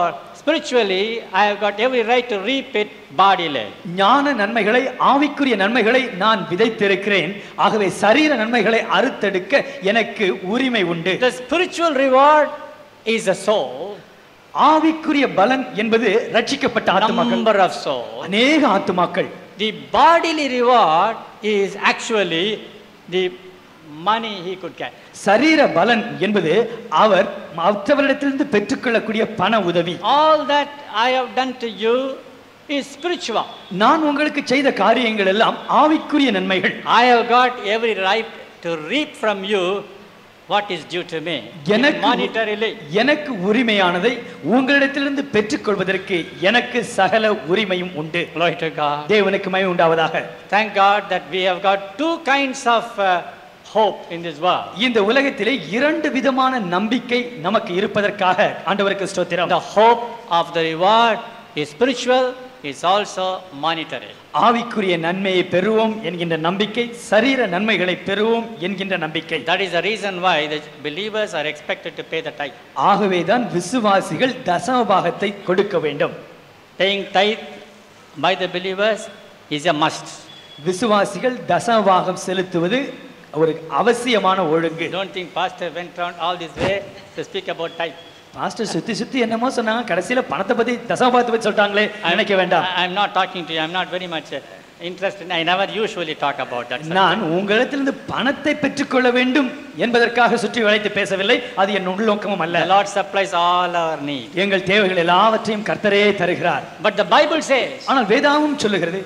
spiritually, I have got every right to reap it bodily. ஞான நன்மைகளை, ஆவிக்குரிய நன்மைகளை நான் விதைத்திருக்கிறேன். ஆகவே சரீர நன்மைகளை அறுத்தெடுக்க எனக்கு உரிமை உண்டு. The spiritual reward is a soul. ஆவிக்குரிய பலன் என்பது ரட்சிக்கப்பட்ட ஆத்துமாக்கள், Number of souls. அநேக ஆத்துமாக்கள். The bodily reward is actually the money he could get. சரீர பலன் என்பது அவர் மற்றவரிடத்திலிருந்து பெற்றுக்கொள்ளக்கூடிய பண உதவி. All that I have done to you is spiritual. நான் உங்களுக்கு செய்த காரியங்கள் எல்லாம் ஆவிக்குரிய நன்மைகள். I have got every right to reap from you what is due to me monetarily. எனக்கு உரிமையானதை உங்களிடத்திலிருந்து பெற்றுக்கொள்வதற்கு எனக்கு சகல உரிமையும் உண்டு. Glory to God. தேவனுக்கு மகிமை உண்டாவதாக. Thank God that we have got two kinds of hope in this world. இந்த உலகத்திலே இரண்டு விதமான நம்பிக்கை நமக்கு இருப்பதற்காக ஆண்டவருக்கு ஸ்தோத்திரம். The hope of the reward is spiritual, is also monetary. ஆவிக்குரிய நன்மையை பெறுவோம் என்கின்ற நம்பிக்கை, சரீர நன்மைகளை பெறுவோம் என்கின்ற நம்பிக்கை. That is the reason why the believers are expected to pay the tithe. ஆகவேதான் விசுவாசிகள் தசமபாகத்தை கொடுக்க வேண்டும். Paying tithe by the believers is a must. விசுவாசிகள் தசமபாகம் செலுத்துவது ஒரு அவசியமான ஒழுங்கு. Don't think pastor went around all this way to speak about tithe. Pastor சுத்தி சுத்தி என்னமோ சொன்னாங்க, கடைசியில பணத்தை பத்தி தசமபாகத்தை பத்தி சொல்லிட்டாங்களே நினைக்க வேண்டாம். I'm not talking to you. I'm not very much interested. I never usually talk about that. நான் உங்களிடத்திலிருந்து பணத்தை பெற்றுக்கொள்ள வேண்டும் என்பதற்காக சுற்றி வளைத்து பேசவில்லை. அது என் உள்நோக்கமும் அல்ல. The Lord supplies all our needs. எங்கள் தேவைகள் எல்லாவற்றையும் கர்த்தரே தருகிறார். But the Bible says, ஆனால் வேதாகமம் சொல்லுகிறது,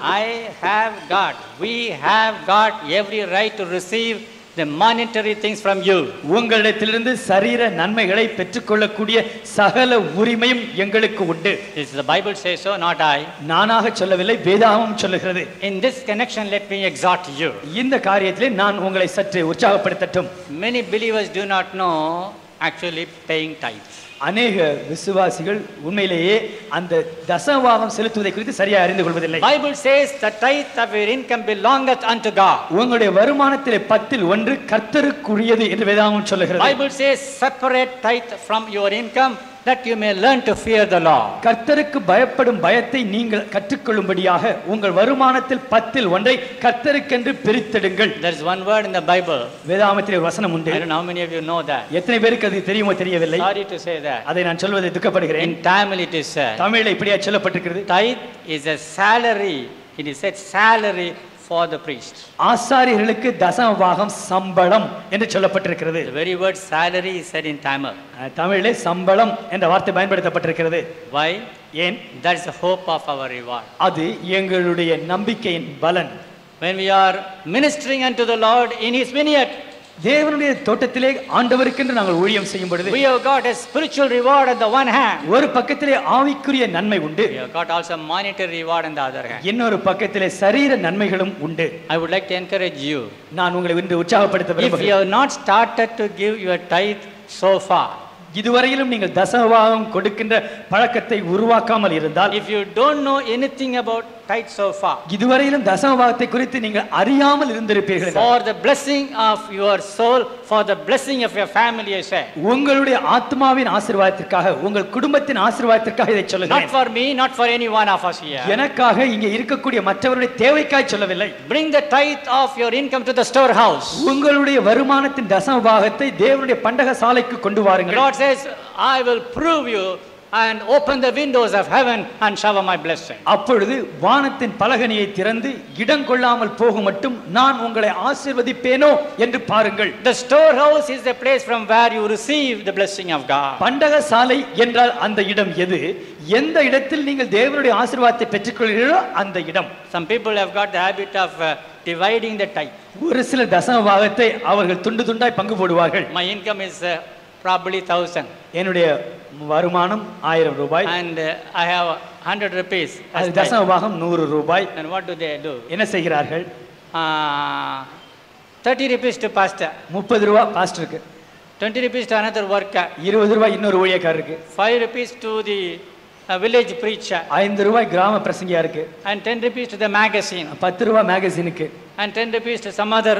we have got every right to receive the monetary things from you. உங்களிடத்திலிருந்து சரீர நன்மைகளை பெற்றுக்கொள்ளக்கூடிய சகல உரிமையும் எங்களுக்கு உண்டு. This the Bible says so, not I. நானாக சொல்லவில்லை, வேதாகமம் சொல்லுகிறது. In this connection, let me exhort you. இந்த காரியத்திலே நான் உங்களை சற்று உற்சாகப்படுத்தட்டும். Many believers do not know actually paying tithes. அநேக விசுவாசிகள் உண்மையிலேயே அந்த தசமபாகம் செலுத்துவதை குறித்து சரியாக அறிந்து கொள்வதில்லை. Bible says the tithe of your income belongeth unto God. உங்களுடைய வருமானத்திலே 10% கர்த்தருக்குரியது என்று வேதாகமம் சொல்லுகிறது. Bible says separate tithe from your income that you may learn to fear the Lord. கர்த்தருக்கு பயப்படும் பயத்தை நீங்கள் கற்றுக்கொள்ளும்படியாக உங்கள் வருமானத்தில் 10% கர்த்தருக்கென்று பிரித்தெடுங்கள். There is one word in the Bible. வேதாகமத்திலே ஒரு வசனம் உண்டு. I don't know how many of you know that. எத்தனை பேருக்கு அது தெரியுமோ தெரியவில்லை. Sorry to say that. அதை நான் சொல்வதை துக்கப்படுகிறேன். In Tamil it is said. தமிழில் இப்படியா சொல்லப்பட்டிருக்கிறது. Tithe is a salary. It is said salary for the priest. ஆசாரியர்களுக்கு தசமபாகம் சம்பளம் என்று சொல்லப்பட்டிருக்கிறது. The very word salary is said in Tamil. தமிழிலே சம்பளம் என்ற வார்த்தை பயன்படுத்தப்பட்டிருக்கிறது. Why? ஏன்? That is the hope of our reward. அது எங்களுடைய நம்பிக்கையின் பலன். when we are ministering unto the Lord in His vineyard, தேவனுடைய தோட்டத்திலே ஆண்டவருக்கென்று நாங்கள் ஊழியம் செய்யும் பொழுது we have got a spiritual reward on the one hand. ஒரு பக்கத்திலே ஆவிக்குரிய நன்மை உண்டு. We have got also monetary reward on the other hand. இன்னொரு பக்கத்திலே சரீர நன்மைகளும் உண்டு. I would like to encourage you. நான் உங்களை இன்று உற்சாகப்படுத்த If விரும்புகிறேன். you have not started to give your tithe so far, இதுவரையிலும் நீங்கள் தசமபாகம் கொடுக்கின்ற பழக்கத்தை உருவாக்காமல் இருந்தால், if you don't know anything about tithe so far, இதுவரையிலும் தசமபாகத்தை குறித்து நீங்கள் அறியாமல் இருந்திருப்பீர்கள். for the blessing of your soul, for the blessing of your family, I say. உங்களுடைய ஆத்மாவின் ஆசீர்வாதத்திற்காக, உங்கள் குடும்பத்தின் ஆசீர்வாதத்திற்காக இதை சொல்லுகிறேன். Not for me, not for any one of us here. எனக்காக இங்கே இருக்கக்கூடிய மற்றவருடைய தேவைக்காய் சொல்லவில்லை. Bring the tithe of your income to the storehouse. உங்களுடைய வருமானத்தின் தசமபாகத்தை தேவனுடைய பண்டக சாலைக்கு கொண்டு வாருங்கள். God says, I will prove you and open the windows of heaven and shower my blessing. அப்பொழுது வானத்தின் பலகணியை திறந்து இடம் கொள்ளாமல் போகும் மட்டும் நான் உங்களை ஆசீர்வதிப்பேனோ என்று பாருங்கள். The storehouse is the place from where you receive the blessing of God. பண்டக சாலை என்றால் அந்த இடம் எது? எந்த இடத்தில் நீங்கள் தேவனுடைய ஆசீர்வாதத்தை பெற்றுக்கொள்கிறீர்களோ அந்த இடம். Some people have got the habit of dividing the tithe. ஒரு சில தசமபாகத்தை அவர்கள் துண்டு துண்டாய் பங்கு போடுவார்கள். My income is probably 1,000. என்னுடைய வருமானம் 1000 ரூபாய். And I have 100 rupees. அது தசமபாகம் 100 ரூபாய். And what do they do? என்ன செய்கிறார்கள்? 30 rupees to pastor. 30 ரூபாய் பாஸ்டருக்கு. 20 rupees to another worker. 20 ரூபாய் இன்னொரு ஊழியக்காரருக்கு. 5 rupees to the village preacher. 5 ரூபாய் கிராம பிரசங்கியாருக்கு. And 10 rupees to the magazine. 10 ரூபாய் மேகசினுக்கு. And 10 rupees to some other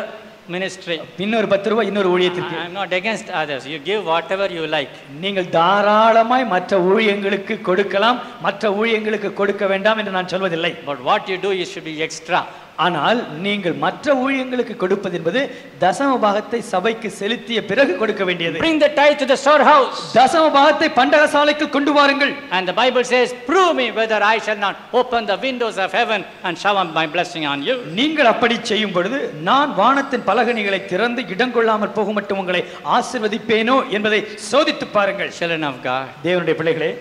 ministry. இன்னொரு 10 ரூபாய் இன்னொரு ஊழியத்திற்கு. I am not against others. You give whatever you like. நீங்கள் தாராளமாய் மற்ற ஊழியங்களுக்கு கொடுக்கலாம், மற்ற ஊழியங்களுக்கு கொடுக்க வேண்டாம் என்று நான் சொல்வதில்லை. But what you do, you should be extra. ஆனால் நீங்கள் மற்ற ஊழியங்களுக்கு கொடுப்பது என்பது தசமபாகத்தை சபைக்கு செலுத்திய பிறகு கொடுக்க வேண்டியது. Bring the tithe to the storehouse. தசமபாகத்தை பண்டகசாலைக்கு கொண்டு வாருங்கள். And the Bible says, prove me whether I shall not open the windows of heaven and shower my blessing on you. நீங்கள் அப்படி செய்யும் பொழுது நான் வானத்தின் பலகணிகளை திறந்து இடம் கொள்ளாமல் போகும் மட்டும் உங்களை ஆசீர்வதிப்பேனோ என்பதை சோதித்து பாருங்கள். Children of God, தேவனுடைய பிள்ளைகளே,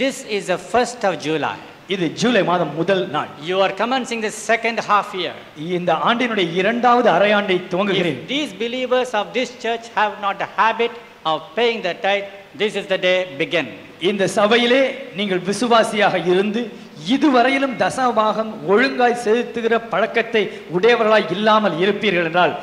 this is the 1st of July. இது ஜூலை மாதம் முதல் நாள். You are commencing the second half year. இந்த ஆண்டினுடைய இரண்டாவது அரையாண்டை துவங்குகிறேன். If these believers of this church have not the habit of paying the tithe, this is the day begin. இந்த சபையிலே நீங்கள் விசுவாசியாக இருந்து இதுவரையிலும் தசமபாகம் ஒழுங்காய் செலுத்துகிற பழக்கத்தை உடையவர்களாய் இல்லாமல் இருப்பீர்கள் என்றால்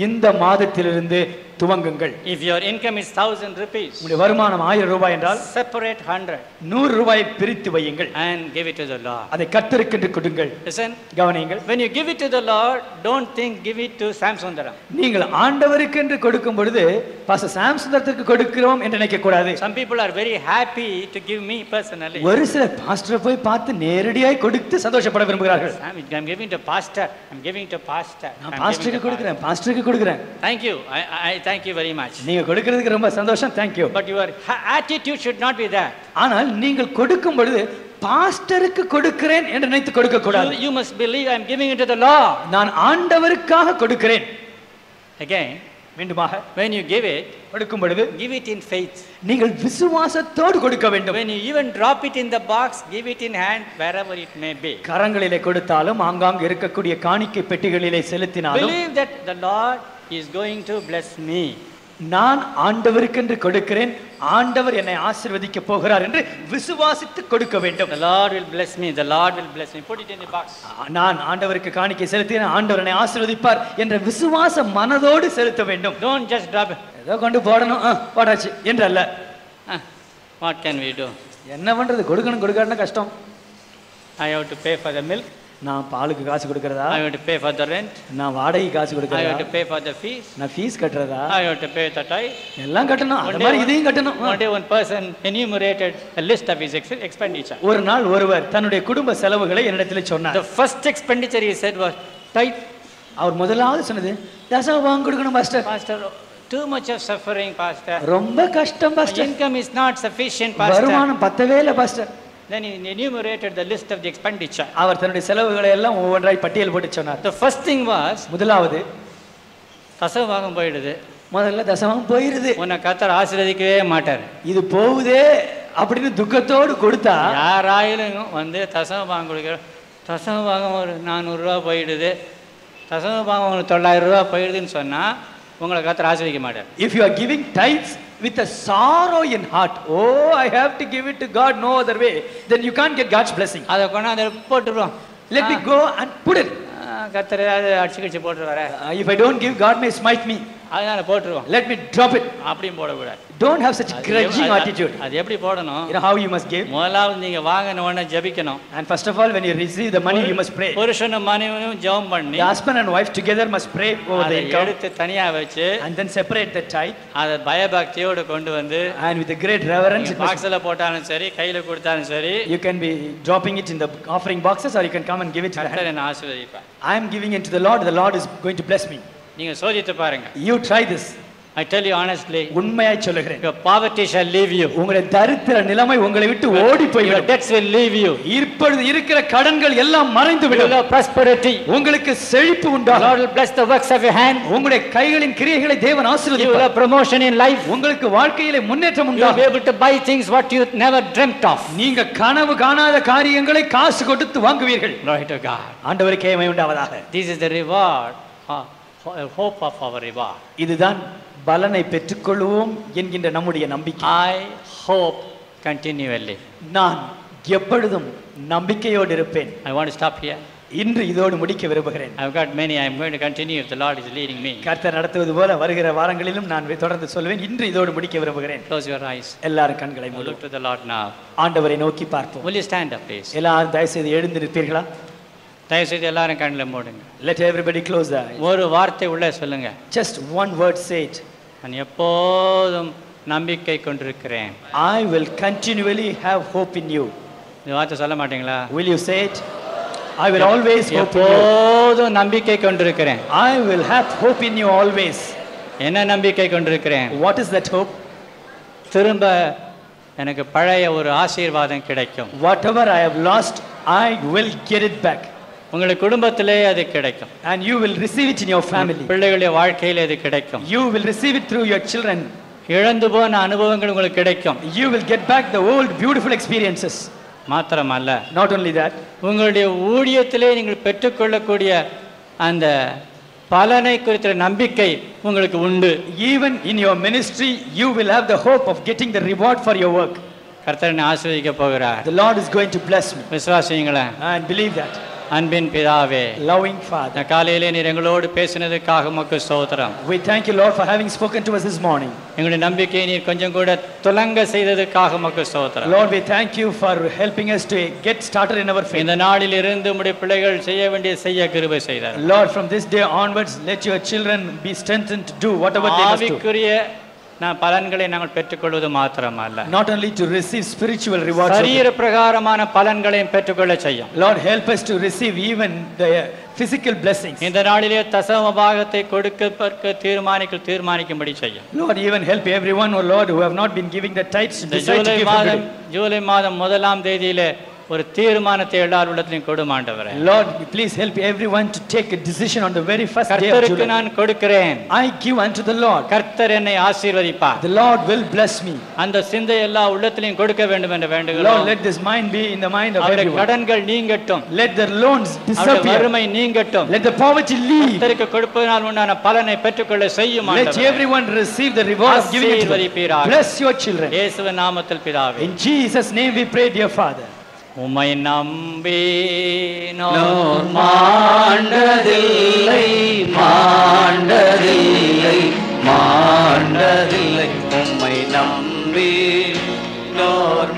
இந்த மாதத்திலிருந்து துவங்குங்கள். If your income is 1,000 rupees, உங்களுடைய வருமானம் 1000 ரூபாய் என்றால் separate 100 100 ரூபாயை பிரித்து வையுங்கள். and give it to the Lord. அதை கர்த்தருக்கென்று கொடுங்கள். Listen, கவனியுங்கள். when you give it to the Lord, don't think give it to Samsundaram. நீங்கள் ஆண்டவருக்கென்று கொடுக்கும் பொழுது பாஸ்டர் சாம்சுந்தரத்துக்கு கொடுக்கிறோம் என்று நினைக்க கூடாது. Some people are very happy to give me personally. ஒரு சில பாஸ்டரை போய் பார்த்து நேரடியாய் கொடுத்து சந்தோஷப்பட விரும்புகிறார்கள். I'm giving to pastor. I'm giving to pastor. நான் பாஸ்டருக்கு கொடுக்கிறேன், பாஸ்டருக்கு கொடுக்கிறேன். Thank you. I thank you very much. நீங்க கொடுக்கிறதுக்கு ரொம்ப சந்தோஷம். Thank you. But your attitude should not be that. ஆனால் நீங்கள் கொடுக்கும் பொழுது பாஸ்டருக்கு கொடுக்கிறேன் என்று நினைத்து கொடுக்க கூடாது. You must believe I'm giving it to the Lord. நான் ஆண்டவருக்காக கொடுக்கிறேன். Again, மீண்டுமாக when you give it, கொடுக்கும் பொழுது give it in faith. நீங்கள் விசுவாசத்தோடு கொடுக்க வேண்டும். When you even drop it in the box, give it in hand wherever it may be. கரங்களிலே கொடுத்தாலும் ஆங்காங்கு இருக்கக்கூடிய காணிக்கை பெட்டிகளிலே செலுத்தினாலும் Believe that the Lord is going to bless me. நான் ஆண்டவருக்கென்று கொடுக்கிறேன், ஆண்டவர் என்னை ஆசீர்வதிக்க போகிறார் என்று விசுவாசித்து கொடுக்க வேண்டும். The Lord will bless me. The Lord will bless me. Put it in the box. நான் ஆண்டவருக்கு காணிக்கை செலுத்தினேன், ஆண்டவர் என்னை ஆசீர்வதிப்பார் என்ற விசுவாச மனதோடு செலுத்த வேண்டும். Don't just drop it. ஏதோ கொண்டு போடணும், போடாச்சு என்றல்ல. What can we do? என்ன பண்றது? கொடுக்கணும், கொடுக்காட்டினா கஷ்டம். I have to pay for the milk. நான் பாலுக்கு காசு கொடுக்கறதா? I have to pay for the rent. நான் வாடகை காசு I கொடுக்கறதா? have to pay for the fees. நான் fees கட்டறதா? I have to pay the tithe. எல்லாம் கட்டணும். அந்த மாதிரி இதையும் கட்டணும். One day one person enumerated a list of his expenditure. ஒரு நாள் ஒருவர் தன்னுடைய குடும்ப செலவுகளை என்னிடத்தில் சொன்னார். The first expenditure he said was tithe. அவர் முதலாவது சொன்னது தசமபாகம் கொடுக்கணும் pastor. Pastor, too much of suffering, pastor. ரொம்ப கஷ்டம் My pastor. income is not sufficient, pastor. வருமானம் பத்தவே இல்ல pastor. Then he enumerated the list of the expenditure. அவர் தன்னுடைய செலவுகளை எல்லாம் ஒவ்வொன்றாய் பட்டியல் போட்டு சொன்னார். The first thing was, முதலாவது தசமபாகம் போயிடுது. முதல்ல தசமம் போயிருது. உன்னை கர்த்தர் ஆசீர்வதிக்கவே மாட்டார். இது போகுதே அப்படின்னு துக்கத்தோடு கொடுத்தா யாராயிலும் வந்து தசமபாகம் கொடுக்கிற தசமபாகம் ஒரு 400 ரூபா போயிடுது. தசமபாகம் உங்களுக்கு 900 ரூபா போயிடுதுன்னு சொன்னா உங்களை கர்த்தர் ஆசீர்வதிக்க மாட்டார். If you are giving tithes with a sorrow in heart, oh, I have to give it to God, no other way, then you can't get God's blessing. அதை கொண்டாந்து போட்டுருவோம். Let me go and put it. கர்த்தர் அடிச்சு போட்டு வர. If I don't give, God may smite me. அதனால போட்டுருவோம். Let me drop it. அப்படியும் போடக்கூடாது. Don't have such grudging attitude. அது எப்படி போடணும்? You know how you must give? முதலாவது நீங்க வாங்கின உடனே ஜெபிக்கணும். And first of all, when you receive the money, you must pray. புருஷனும் மனைவியும் ஜெபம் பண்ணி, the husband and wife together must pray over the income. எடுத்து தனியா வச்சு, and then separate the tithe. அதை பயபக்தியோடு கொண்டு வந்து, and with a great reverence, பாக்ஸ்ல போட்டாலும் சரி, கையில கொடுத்தாலும் சரி, you can be dropping it in the offering boxes, or you can come and give it to the கர்த்தர் என்னை ஆசீர்வதிப்பார். I am giving it to the Lord. The Lord is going to bless me. நீங்க சோதித்து பாருங்க. You try this. I tell you honestly, உண்மையாய் சொல்லுகிறேன், your poverty shall leave you. உங்களுடைய தரித்திர நிலைமை உங்களை விட்டு ஓடி போய்விடும். Your debts will leave you. இப்பொழுது இருக்கிற கடன்கள் எல்லாம் மறைந்து விடும். You will have prosperity. உங்களுக்கு செழிப்பு உண்டாகும். Lord will bless the works of your hand. உங்களுடைய கைகளின் கிரியைகளை தேவன் ஆசீர்வதிப்பார். You will have promotion in life. உங்களுக்கு வாழ்க்கையிலே முன்னேற்றம் உண்டாகும். You will be உண்டாகும். able to buy things what you never dreamt of. நீங்க கனவு காணாத காரியங்களை காசு கொடுத்து வாங்குவீர்கள். Glory to God. ஆண்டவருக்கே மகிமை உண்டாவதாக. This is the reward, hope of our reward. இதுதான் பலனை பெற்றுக்கொள்வோம் என்கின்ற நம்முடைய நம்பிக்கை. I hope continually. நான் எப்பொழுதும் நம்பிக்கையோடு இருப்பேன். I want to stop here. இன்று இதோடு முடிக்க விரும்புகிறேன். I've got many. I am going to continue if the Lord is leading me. கர்த்தர் நடத்துவது போல வருகிற வாரங்களிலும் நான் தொடர்ந்து சொல்வேன். இன்று இதோடு முடிக்க விரும்புகிறேன். Close your eyes. எல்லாரும் கண்களை மூடுவோம். Look to the Lord now. ஆண்டவரை நோக்கி பார்ப்போம். Will you stand up please? எல்லாரும் தயவு செய்து எழுந்து நிற்பீர்களா? தயவு செய்து எல்லாரும் கண்களை மூடுங்க. Let everybody close their eyes. ஒரு வார்த்தை உள்ளே சொல்லுங்க. Just one word, say it. நான் எப்போதும் நம்பிக்கை கொண்டிருக்கிறேன். I will continually have hope in you. இந்த வார்த்தை சொல்ல மாட்டீங்களா? Will you say it? I will always hope in you. எப்போதும் நம்பிக்கை கொண்டிருக்கிறேன். I will have hope in you always. என்ன நம்பிக்கை கொண்டிருக்கிறேன்? What is that hope? திரும்ப எனக்கு பழைய ஒரு ஆசீர்வாதம் கிடைக்கும். Whatever I have lost, I will get it back. உங்கள் குடும்பத்திலே அது கிடைக்கும். And you will receive it in your family. பிள்ளைகளுடைய வாழ்க்கையிலே அது கிடைக்கும். You will receive it through your children. இழந்து போன அனுபவங்கள் உங்களுக்கு கிடைக்கும். You will get back the old beautiful experiences. மாத்திரமல்ல, not only that, உங்களுடைய ஊழியத்திலே நீங்கள் பெற்றுக்கொள்ளக்கூடிய அந்த பலனை குறித்த நம்பிக்கை உங்களுக்கு உண்டு. Even in your ministry you will have the hope of getting the reward for your work. கர்த்தர் என்னை ஆசீர்வதிக்க போகிறார். The Lord is going to bless me. விசுவாசிங்களா? And believe that. அன்பின் பிதாவே, loving Father, காலையிலே நீர் எங்களோடு பேசினதுக்காக உமக்கு ஸ்தோத்திரம். We thank you Lord for having spoken to us this morning. எங்களுடைய நம்பிக்கையை நீர் கொஞ்சம் கூட துலங்க செய்ததுக்காக உமக்கு ஸ்தோத்திரம். Lord, we thank you for helping us to get started in our faith. இந்த நாளில் இருந்து உம்முடைய பிள்ளைகள் செய்ய வேண்டிய செய்ய கிருபை செய்தார். Lord, from this day onwards let your children be strengthened to do whatever they must do. ஆவிக்குரிய பலன்களை நாங்கள் பெற்றுக்கொள்வது மாத்திரமல்ல, not only to receive spiritual rewards, சரீர பிரகாரமான பலன்களையும் பெற்றுக்கொள்ள செய்யும். Lord, help us to receive even the physical blessings. இந்த நாளிலே தசம பாகத்தை கொடுக்க தீர்மானிக்கும்படி செய்யும். Lord, even help everyone, oh Lord, who have not been giving the tithes to decide to give. July மாதம் 1ஆம் தேதியிலே ஒரு தீர்மானத்தை எல்லார் உள்ளத்திலும் கொடும் ஆண்டவரே. Lord, please help everyone to take a decision on the very first day of July. கர்த்தருக்கு நான் கொடுக்கிறேன். I give unto the Lord. கர்த்தர் என்னை ஆசீர்வதிப்பார். The Lord will bless me. அந்த சிந்தை எல்லா உள்ளத்திலும் கொடுக்க வேண்டும் என்று வேண்டுகிறோம். Lord, let this mind be in the mind of everyone. கடன்கள் நீங்கட்டும். Let the loans disappear. வறுமை நீங்கட்டும். Let the poverty leave. கர்த்தருக்கு கொடுப்பதனால் உண்டான பலனை பெற்றுக்கொள்ள செய்யும் ஆண்டவரே. Let everyone receive the reward of giving it to them. Bless your children. இயேசுவின் நாமத்தில் பிதாவே. In Jesus' name we pray, dear Father. உம்மை நம்பி நோர் மாண்டதில்லை உம்மை நம்பி நோர்